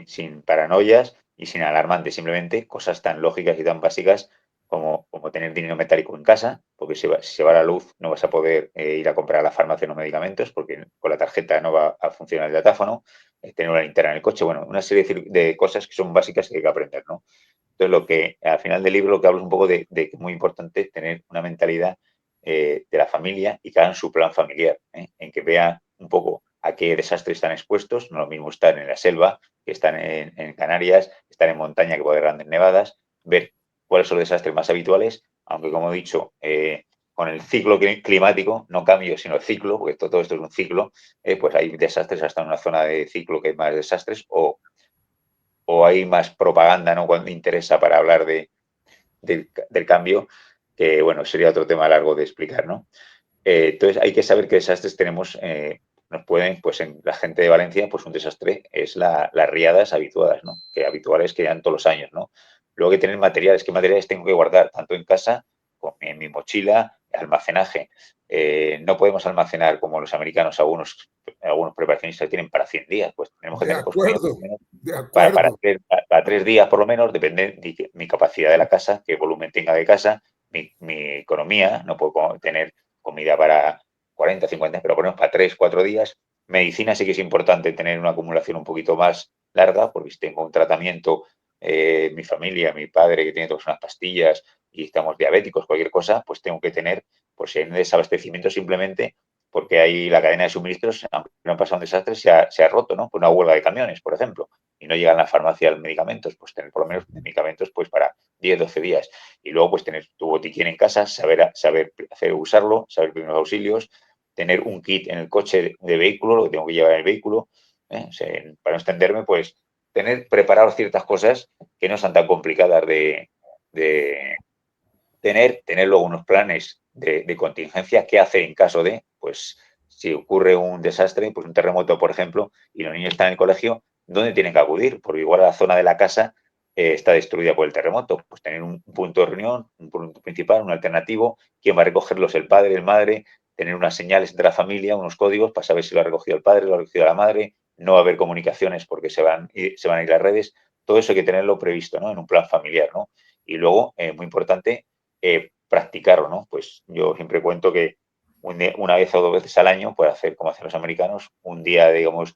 sin paranoias y sin alarmantes, simplemente cosas tan lógicas y tan básicas como tener dinero metálico en casa, porque si se va la luz no vas a poder ir a comprar a la farmacia los medicamentos, porque con la tarjeta no va a funcionar el datáfono, tener una linterna en el coche, bueno, una serie de cosas que son básicas que hay que aprender, ¿no? Entonces, lo que al final del libro lo que hablo es un poco de que es muy importante tener una mentalidad de la familia y que hagan su plan familiar, en que vean un poco a qué desastres están expuestos. No es lo mismo estar en la selva, que están en Canarias, estar en montaña, que puede haber grandes nevadas, ver cuáles son los desastres más habituales, aunque como he dicho, con el ciclo climático, no cambio, sino el ciclo, porque todo esto es un ciclo, pues hay desastres hasta en una zona de ciclo que hay más desastres, o hay más propaganda, ¿no? Cuando interesa para hablar del cambio, que bueno, sería otro tema largo de explicar, ¿no? Entonces hay que saber qué desastres tenemos, nos pueden, pues en la gente de Valencia, pues un desastre es las riadas habituadas, ¿no? Que habituales que dan todos los años, ¿no? Luego hay que tener materiales, ¿qué materiales tengo que guardar? Tanto en casa como en mi mochila, almacenaje. No podemos almacenar como los americanos, algunos preparacionistas tienen para 100 días, pues tenemos que De tener pues un por lo acuerdo, menos de para acuerdo. 3 días por lo menos, depende de mi capacidad de la casa, qué volumen tenga de casa, mi economía, no puedo tener comida para 40, 50, pero ponemos para 3, 4 días. Medicina sí que es importante tener una acumulación un poquito más larga, porque si tengo un tratamiento mi familia, mi padre que tiene todas unas pastillas y estamos diabéticos, cualquier cosa, pues tengo que tener, por si hay un desabastecimiento simplemente, porque ahí la cadena de suministros, aunque no ha pasado un desastre, se ha roto, ¿no? Por una huelga de camiones, por ejemplo, y no llegan a la farmacia los medicamentos, pues tener por lo menos medicamentos pues para 10, 12 días. Y luego pues tener tu botiquín en casa, saber usarlo, saber primeros auxilios, tener un kit en el coche de vehículo, lo que tengo que llevar en el vehículo, ¿eh? O sea, para no extenderme, pues preparados ciertas cosas que no sean tan complicadas de tener luego unos planes de contingencia, qué hacer en caso de, pues, si ocurre un desastre, pues un terremoto, por ejemplo, y los niños están en el colegio, ¿dónde tienen que acudir? Porque igual la zona de la casa está destruida por el terremoto. Pues tener un punto de reunión, un punto principal, un alternativo, quién va a recogerlos, el padre, el madre, tener unas señales entre la familia, unos códigos para saber si lo ha recogido el padre, lo ha recogido la madre, no va a haber comunicaciones porque se van a ir las redes. Todo eso hay que tenerlo previsto, ¿no? En un plan familiar, ¿no? Y luego, muy importante, practicarlo, ¿no? Pues yo siempre cuento que una vez o 2 veces al año, puede hacer como hacen los americanos, un día, digamos,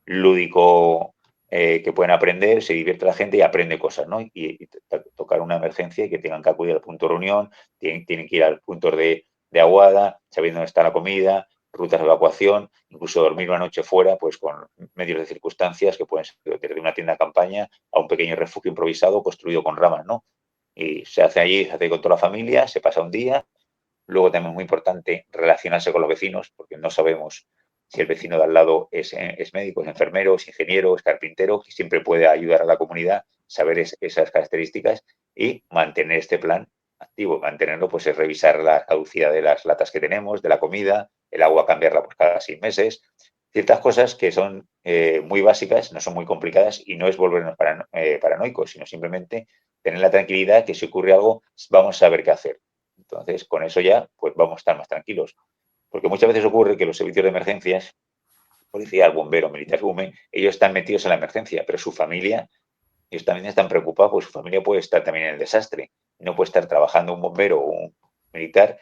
lúdico que pueden aprender, se divierte la gente y aprende cosas, ¿no? Y tocar una emergencia y que tengan que acudir al punto de reunión, tienen que ir al punto de aguada, sabiendo dónde está la comida, rutas de evacuación, incluso dormir una noche fuera, pues con medios de circunstancias que pueden ser desde una tienda de campaña a un pequeño refugio improvisado construido con ramas, ¿no? Y se hace allí, se hace con toda la familia, se pasa un día. Luego también es muy importante relacionarse con los vecinos, porque no sabemos si el vecino de al lado es médico, es enfermero, es ingeniero, es carpintero, que siempre puede ayudar a la comunidad, saber esas características y mantener este plan activo. Mantenerlo, pues es revisar la caducidad de las latas que tenemos, de la comida, el agua cambiarla pues cada 6 meses. Ciertas cosas que son muy básicas, no son muy complicadas y no es volvernos paranoicos, sino simplemente tener la tranquilidad que si ocurre algo vamos a saber qué hacer. Entonces, con eso ya pues vamos a estar más tranquilos. Porque muchas veces ocurre que los servicios de emergencias, policía, bombero, militar, UME, ellos están metidos en la emergencia, pero su familia, ellos también están preocupados, pues su familia puede estar también en el desastre. No puede estar trabajando un bombero o un militar,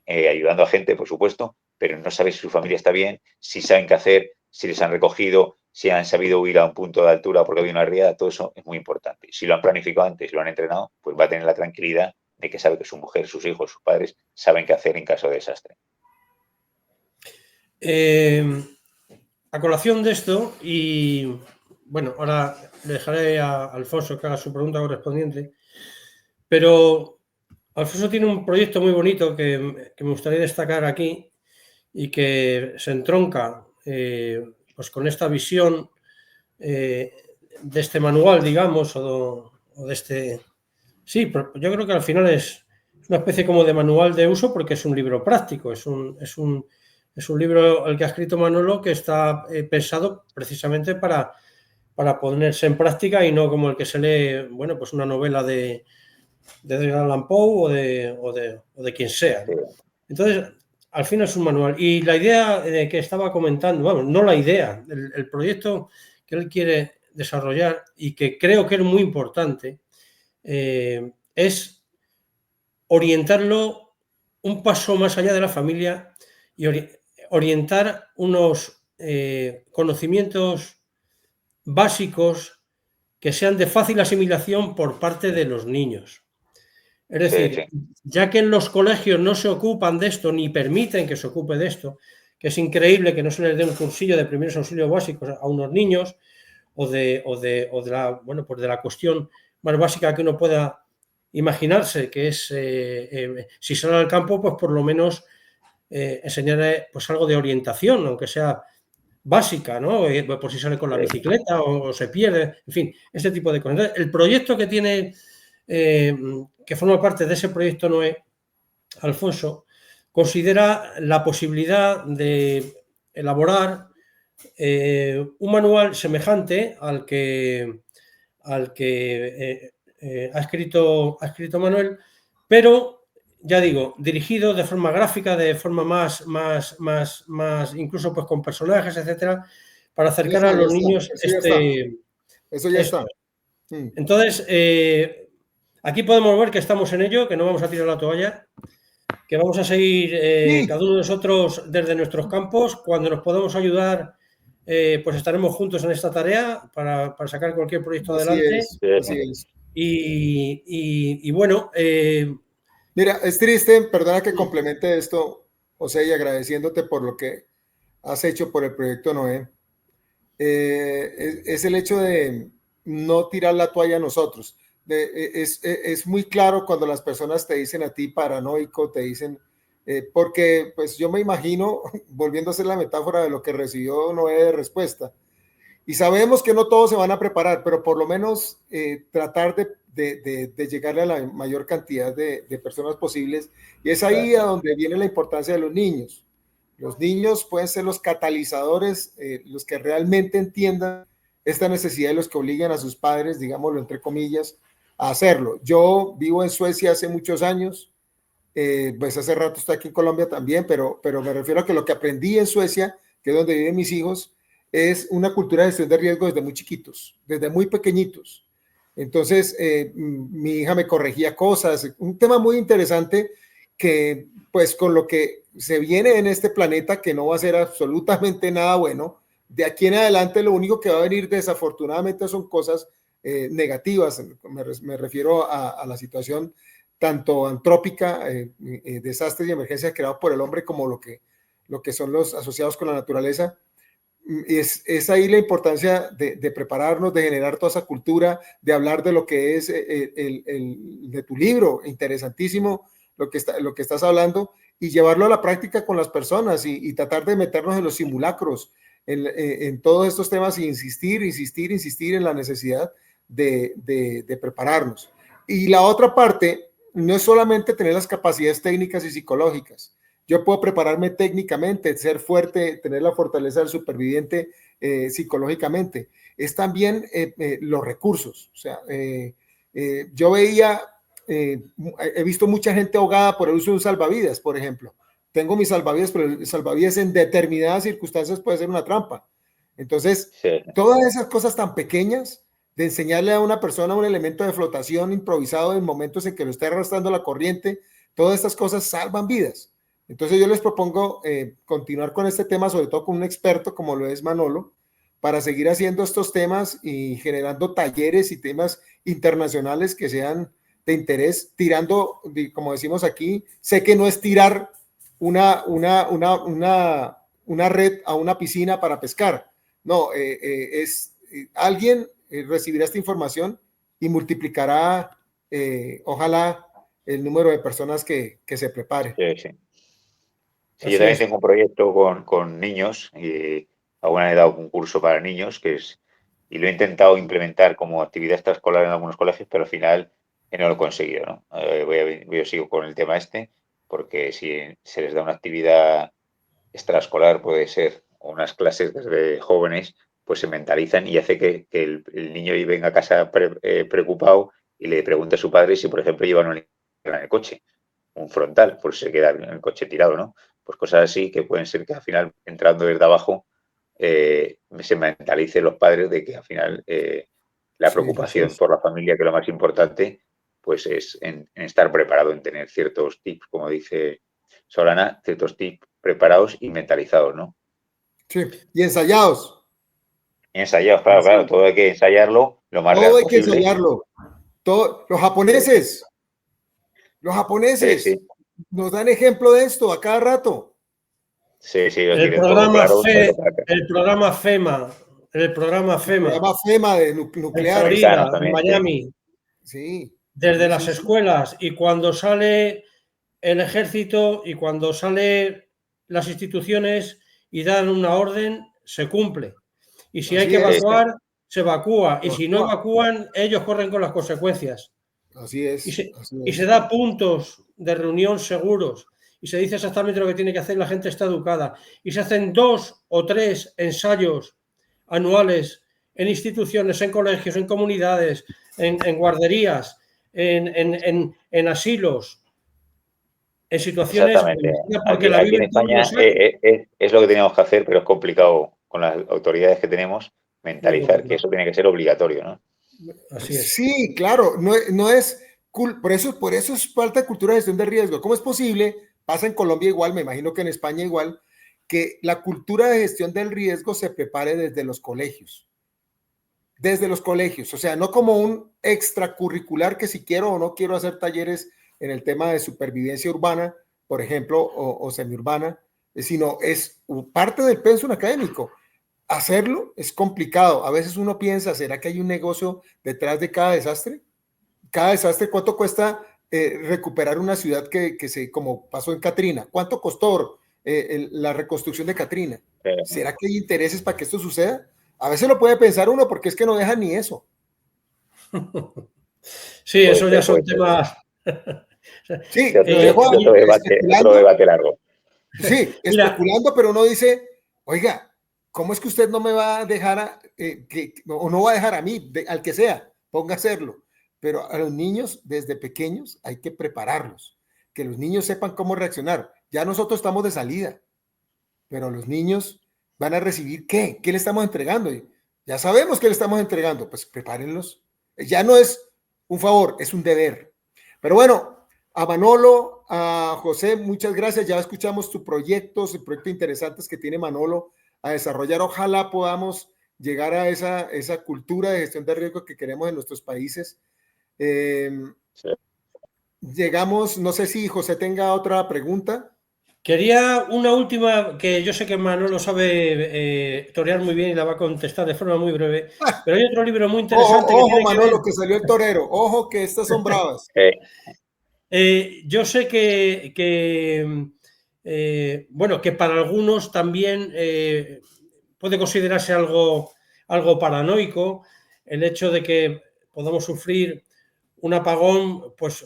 ayudando a gente, por supuesto, pero no sabe si su familia está bien, si saben qué hacer, si les han recogido, si han sabido huir a un punto de altura porque había una riada, todo eso es muy importante. Si lo han planificado antes, lo han entrenado, pues va a tener la tranquilidad de que sabe que su mujer, sus hijos, sus padres saben qué hacer en caso de desastre. A colación de esto, y bueno, ahora le dejaré a Alfonso que haga su pregunta correspondiente, pero Alfonso tiene un proyecto muy bonito que me gustaría destacar aquí y que se entronca pues con esta visión de este manual, digamos, o de este... Sí, yo creo que al final es una especie como de manual de uso porque es un libro práctico, es un libro el que ha escrito Manolo que está pensado precisamente para ponerse en práctica y no como el que se lee, bueno, pues una novela de Edgar Allan Poe o de quien sea, ¿no? Entonces, al final es un manual. Y la idea que estaba comentando, bueno, no la idea, el proyecto que él quiere desarrollar y que creo que es muy importante, es orientarlo un paso más allá de la familia y orientar unos conocimientos básicos que sean de fácil asimilación por parte de los niños. Es decir, ya que en los colegios no se ocupan de esto ni permiten que se ocupe de esto, que es increíble que no se les dé un cursillo de primeros auxilios básicos a unos niños o de la cuestión más básica que uno pueda imaginarse, que es si sale al campo, pues por lo menos enseñarle pues algo de orientación, aunque sea básica, ¿no? Por si sale con la bicicleta o se pierde, en fin, este tipo de cosas. Entonces, el proyecto que tiene, que forma parte de ese proyecto Noé, Alfonso, considera la posibilidad de elaborar un manual semejante al que ha escrito Manuel, pero ya digo, dirigido de forma gráfica, de forma más incluso pues con personajes, etcétera, para acercar a los niños eso ya está. Entonces, aquí podemos ver que estamos en ello, que no vamos a tirar la toalla, que vamos a seguir cada uno de nosotros desde nuestros campos, cuando nos podamos ayudar pues estaremos juntos en esta tarea para sacar cualquier proyecto Así adelante. es, así es. Y bueno, mira, es triste, perdona que complemente esto, José, y agradeciéndote por lo que has hecho por el proyecto Noé. Es el hecho de no tirar la toalla a nosotros. Es muy claro cuando las personas te dicen a ti paranoico, te dicen, porque pues yo me imagino, volviendo a hacer la metáfora de lo que recibió Noé de respuesta, y sabemos que no todos se van a preparar, pero por lo menos tratar de llegarle a la mayor cantidad de personas posibles. Y es ahí a donde viene la importancia de los niños. Los niños pueden ser los catalizadores, los que realmente entiendan esta necesidad y los que obligan a sus padres, digámoslo entre comillas, a hacerlo. Yo vivo en Suecia hace muchos años, pues hace rato estoy aquí en Colombia también, pero me refiero a que lo que aprendí en Suecia, que es donde viven mis hijos, es una cultura de gestión de riesgo desde muy chiquitos, desde muy pequeñitos. Entonces, mi hija me corregía cosas, un tema muy interesante que, pues, con lo que se viene en este planeta, que no va a ser absolutamente nada bueno, de aquí en adelante lo único que va a venir desafortunadamente son cosas negativas. Me refiero a la situación tanto antrópica, desastres y emergencias creados por el hombre, como lo que son los asociados con la naturaleza. Es ahí la importancia de prepararnos, de generar toda esa cultura, de hablar de lo que es de tu libro, interesantísimo lo que estás hablando, y llevarlo a la práctica con las personas y tratar de meternos en los simulacros, en todos estos temas, y insistir en la necesidad de prepararnos. Y la otra parte no es solamente tener las capacidades técnicas y psicológicas. Yo puedo prepararme técnicamente, ser fuerte, tener la fortaleza del superviviente psicológicamente. Es también los recursos. O sea, yo veía, he visto mucha gente ahogada por el uso de un salvavidas, por ejemplo. Tengo mis salvavidas, pero el salvavidas en determinadas circunstancias puede ser una trampa. Entonces, sí, todas esas cosas tan pequeñas, de enseñarle a una persona un elemento de flotación improvisado en momentos en que lo está arrastrando la corriente, todas estas cosas salvan vidas. Entonces yo les propongo continuar con este tema, sobre todo con un experto como lo es Manolo, para seguir haciendo estos temas y generando talleres y temas internacionales que sean de interés, tirando, como decimos aquí, sé que no es tirar una red a una piscina para pescar, no, es alguien recibirá esta información y multiplicará, ojalá, el número de personas que se preparen. Sí, sí. Sí, yo también tengo un proyecto con niños y alguna vez he dado un curso para niños y lo he intentado implementar como actividad extraescolar en algunos colegios, pero al final no lo he conseguido, ¿no? Yo sigo con el tema porque si se les da una actividad extraescolar, puede ser unas clases desde jóvenes, pues se mentalizan y hace que el niño venga a casa preocupado y le pregunte a su padre si, por ejemplo, llevan un en el coche, un frontal, pues se queda en el coche tirado, ¿no? Pues cosas así que pueden ser que al final, entrando desde abajo, se mentalicen los padres de que al final la preocupación por la familia, que es lo más importante, pues es en estar preparado, en tener ciertos tips, como dice Solana, ciertos tips preparados y mentalizados, ¿no? Sí, y ensayados. Y ensayados, claro, claro, todo hay que ensayarlo lo más real posible. Todo hay que ensayarlo. Los japoneses. Los japoneses nos dan ejemplo de esto a cada rato. Sí, sí, el programa FEMA. El programa FEMA de nuclear. En Florida, en Miami. Sí. Desde las escuelas. Y cuando sale el ejército y cuando sale las instituciones y dan una orden, se cumple. Y si hay que evacuar, se evacúa. Y si no evacúan, ellos corren con las consecuencias. Así es. Y se da puntos de reunión seguros. Y se dice exactamente lo que tiene que hacer, la gente está educada. Y se hacen 2 o 3 ensayos anuales en instituciones, en colegios, en comunidades, en guarderías, en asilos, en situaciones... Exactamente. Aquí en España es lo que tenemos que hacer, pero es complicado con las autoridades que tenemos mentalizar que eso tiene que ser obligatorio, ¿no? Así es. Sí, claro, no es cool. Por eso es falta de cultura de gestión de riesgo. ¿Cómo es posible? Pasa en Colombia igual, me imagino que en España igual, que la cultura de gestión del riesgo se prepare desde los colegios. Desde los colegios, o sea, no como un extracurricular que si quiero o no quiero hacer talleres en el tema de supervivencia urbana, por ejemplo, o semiurbana, sino es parte del pensum académico. Hacerlo es complicado. A veces uno piensa, ¿será que hay un negocio detrás de cada desastre? Cada desastre, ¿cuánto cuesta recuperar una ciudad como pasó en Katrina? ¿Cuánto costó la reconstrucción de Katrina? ¿Será que hay intereses para que esto suceda? A veces lo puede pensar uno porque es que no dejan ni eso. Sí, eso ya son temas... Sí, otro debate largo. Sí, especulando, pero uno dice, oiga, ¿cómo es que usted no me va a dejar, o no va a dejar a mí, al que sea, ponga a hacerlo? Pero a los niños, desde pequeños, hay que prepararlos, que los niños sepan cómo reaccionar. Ya nosotros estamos de salida, pero los niños van a recibir ¿qué? ¿Qué le estamos entregando? Ya sabemos qué le estamos entregando, pues prepárenlos. Ya no es un favor, es un deber. Pero bueno, a Manolo, a José, muchas gracias. Ya escuchamos tus proyectos, el proyecto interesantes que tiene Manolo a desarrollar. Ojalá podamos llegar a esa cultura de gestión de riesgo que queremos en nuestros países. Sí. Llegamos, no sé si José tenga otra pregunta. Quería una última, que yo sé que Manolo sabe torear muy bien y la va a contestar de forma muy breve, pero hay otro libro muy interesante. Ojo, Manolo, que salió el torero. Ojo, que estas son bravas. Yo sé bueno, que para algunos también puede considerarse algo paranoico el hecho de que podamos sufrir un apagón, pues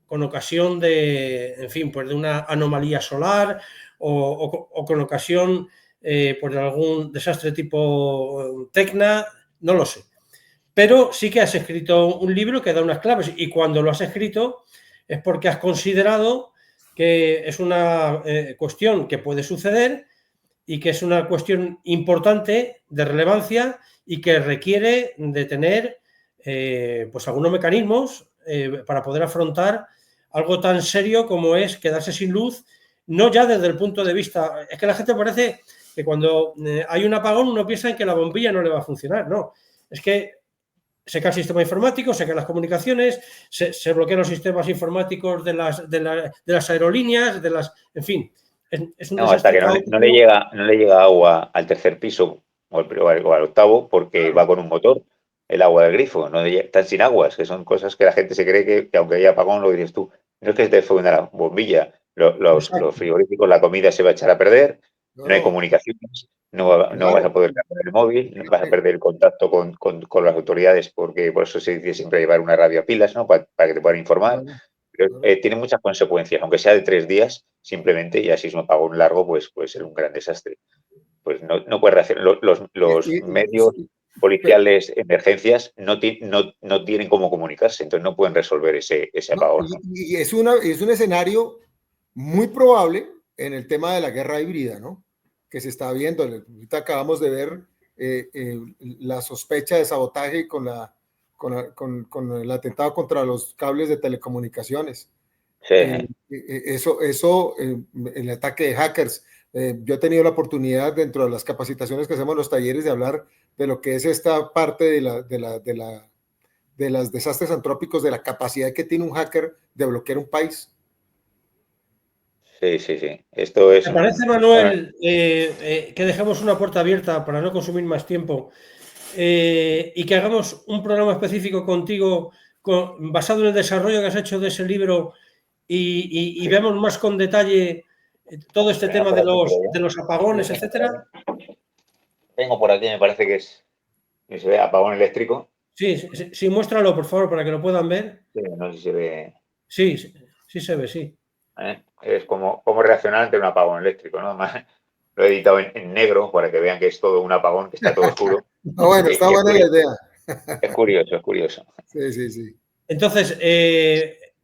con ocasión de, en fin, pues de una anomalía solar o con ocasión pues de algún desastre tipo Tecna, no lo sé. Pero sí que has escrito un libro que da unas claves y cuando lo has escrito es porque has considerado que es una cuestión que puede suceder y que es una cuestión importante, de relevancia y que requiere de tener pues algunos mecanismos para poder afrontar algo tan serio como es quedarse sin luz, no ya desde el punto de vista... Es que la gente parece que cuando hay un apagón uno piensa en que la bombilla no le va a funcionar, no. Es que se cae el sistema informático, se caen las comunicaciones, se bloquean los sistemas informáticos de las aerolíneas, en fin. Es un no, hasta que no le llega agua al tercer piso o al octavo porque va con un motor, el agua del grifo, no están sin aguas, que son cosas que la gente se cree que aunque haya apagón, lo dices tú, no es que se te fue una bombilla, los frigoríficos, la comida se va a echar a perder, no hay comunicaciones, no vas a poder cargar el móvil, no vas a perder el contacto con las autoridades, porque por eso se dice siempre llevar una radio a pilas, ¿no? Para que te puedan informar. Pero, tiene muchas consecuencias, aunque sea de 3 días, simplemente, y así es un apagón largo, pues puede ser un gran desastre. Pues no puede reaccionar. Los medios policiales, emergencias, no tienen cómo comunicarse, entonces no pueden resolver ese apagón. ¿No? Y es un escenario muy probable en el tema de la guerra híbrida, ¿no? Que se está viendo. Ahorita acabamos de ver la sospecha de sabotaje con el atentado contra los cables de telecomunicaciones. Sí. El ataque de hackers. Yo he tenido la oportunidad dentro de las capacitaciones que hacemos en los talleres de hablar de lo que es esta parte de los desastres antrópicos, de la capacidad que tiene un hacker de bloquear un país. Sí. Esto es. Me parece, Manuel, que dejemos una puerta abierta para no consumir más tiempo y que hagamos un programa específico contigo basado en el desarrollo que has hecho de ese libro y veamos más con detalle todo este tema de los apagones, etcétera. Tengo por aquí, me parece que se ve apagón eléctrico. Sí, muéstralo, por favor, para que lo puedan ver. Sí, no sé si se ve. Sí se ve, sí. Es como reaccionar ante un apagón eléctrico, ¿no? Lo he editado en negro para que vean que es todo un apagón, que está todo oscuro. Bueno, está buena la idea. Es curioso. Sí. Entonces,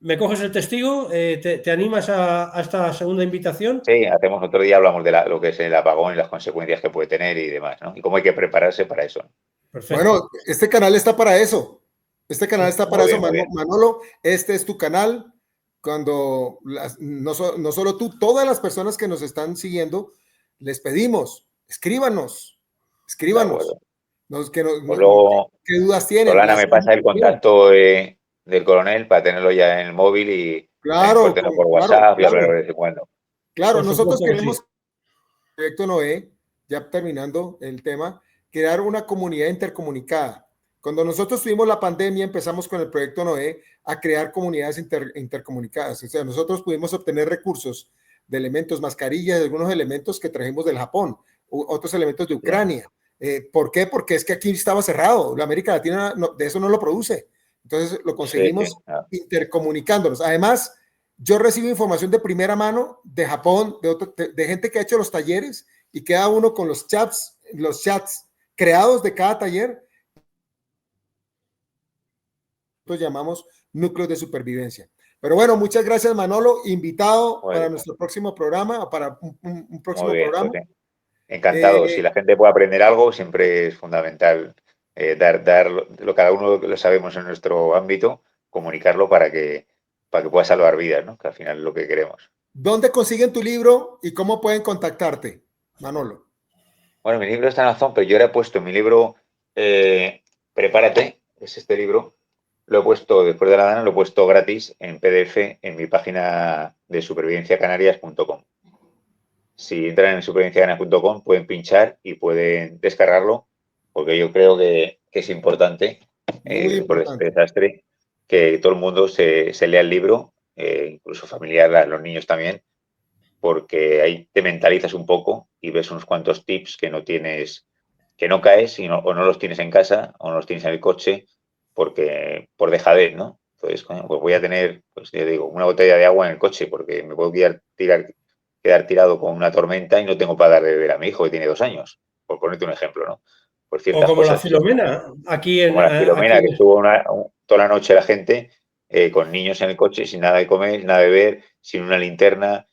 ¿me coges el testigo? ¿Te animas a esta segunda invitación? Sí, hacemos otro día, hablamos de lo que es el apagón y las consecuencias que puede tener y demás, ¿no? Y cómo hay que prepararse para eso. Perfecto. Bueno, este canal está para eso. Está para eso, Manolo. Este es tu canal. cuando no solo tú, todas las personas que nos están siguiendo, les pedimos, escríbanos. Luego, ¿Qué dudas tienen? Solana me pasa el contacto del coronel para tenerlo ya en el móvil y Claro, por tenerlo por WhatsApp y hablar de vez en cuando. Claro, Por nosotros supuesto que queremos, sí. Proyecto Noé, ya terminando el tema, crear una comunidad intercomunicada. Cuando nosotros tuvimos la pandemia, empezamos con el Proyecto Noé a crear comunidades intercomunicadas. O sea, nosotros pudimos obtener recursos de elementos, mascarillas, de algunos elementos que trajimos del Japón, otros elementos de Ucrania. ¿Por qué? Porque es que aquí estaba cerrado. La América Latina de eso no lo produce. Entonces lo conseguimos intercomunicándonos. Además, yo recibo información de primera mano de Japón, de gente que ha hecho los talleres y queda uno con los chats creados de cada taller. Nosotros llamamos núcleos de supervivencia. Pero bueno, muchas gracias, Manolo. Invitado para nuestro próximo programa, para un próximo programa. Pues, encantado. Si la gente puede aprender algo, siempre es fundamental dar lo cada uno lo sabemos en nuestro ámbito, comunicarlo para que pueda salvar vidas, ¿no? Que al final es lo que queremos. ¿Dónde consiguen tu libro y cómo pueden contactarte, Manolo? Bueno, mi libro está en Amazon, pero yo ahora he puesto mi libro Prepárate, es este libro. Lo he puesto, después de la Dana, lo he puesto gratis en PDF en mi página de supervivenciacanarias.com. Si entran en supervivenciacanarias.com pueden pinchar y pueden descargarlo, porque yo creo que es importante, por este desastre, que todo el mundo se lea el libro, incluso familiar, los niños también, porque ahí te mentalizas un poco y ves unos cuantos tips que no tienes, que no caes o no los tienes en casa o no los tienes en el coche porque por dejadez, ¿no? Entonces, pues voy a tener, pues ya digo, una botella de agua en el coche porque me puedo quedar tirado con una tormenta y no tengo para dar de beber a mi hijo que tiene 2 años, por ponerte un ejemplo, ¿no? Por ciertas como la cosas que son Filomena, como la Filomena, que estuvo toda la noche la gente con niños en el coche, sin nada de comer, nada de beber, sin una linterna,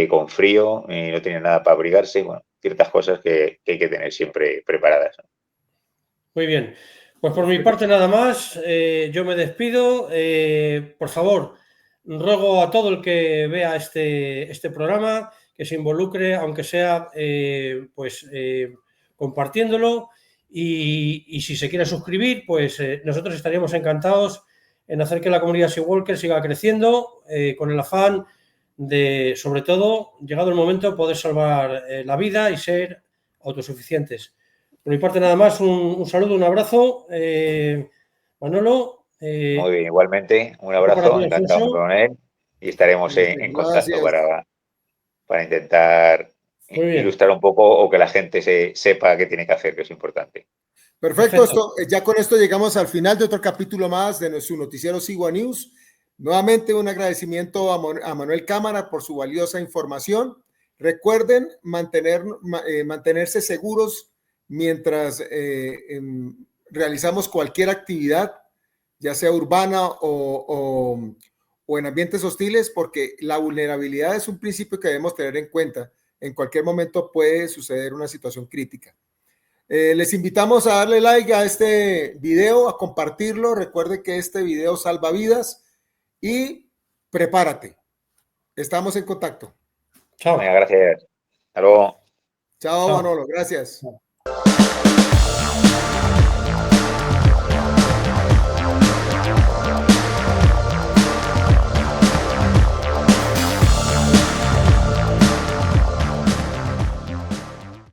con frío, no tenía nada para abrigarse. Bueno, ciertas cosas que hay que tener siempre preparadas, ¿no? Muy bien. Pues por mi parte nada más, yo me despido. Por favor, ruego a todo el que vea este programa que se involucre, aunque sea compartiéndolo. Y si se quiere suscribir, pues nosotros estaríamos encantados en hacer que la comunidad Seawalker siga creciendo con el afán de, sobre todo, llegado el momento, poder salvar la vida y ser autosuficientes. Por mi parte nada más, un saludo, un abrazo, Manolo. Muy bien, igualmente, un abrazo, encantado con él y estaremos en contacto para intentar ilustrar un poco o que la gente sepa qué tiene que hacer, que es importante. Perfecto, ya con esto llegamos al final de otro capítulo más de nuestro noticiero Sigua News. Nuevamente un agradecimiento a Manuel Cámara por su valiosa información. Recuerden mantenerse seguros mientras realizamos cualquier actividad, ya sea urbana o en ambientes hostiles, porque la vulnerabilidad es un principio que debemos tener en cuenta. En cualquier momento puede suceder una situación crítica. Les invitamos a darle like a este video, a compartirlo. Recuerde que este video salva vidas y prepárate. Estamos en contacto. Chao. Venga, gracias. Hasta luego. Chao, Manolo. Gracias.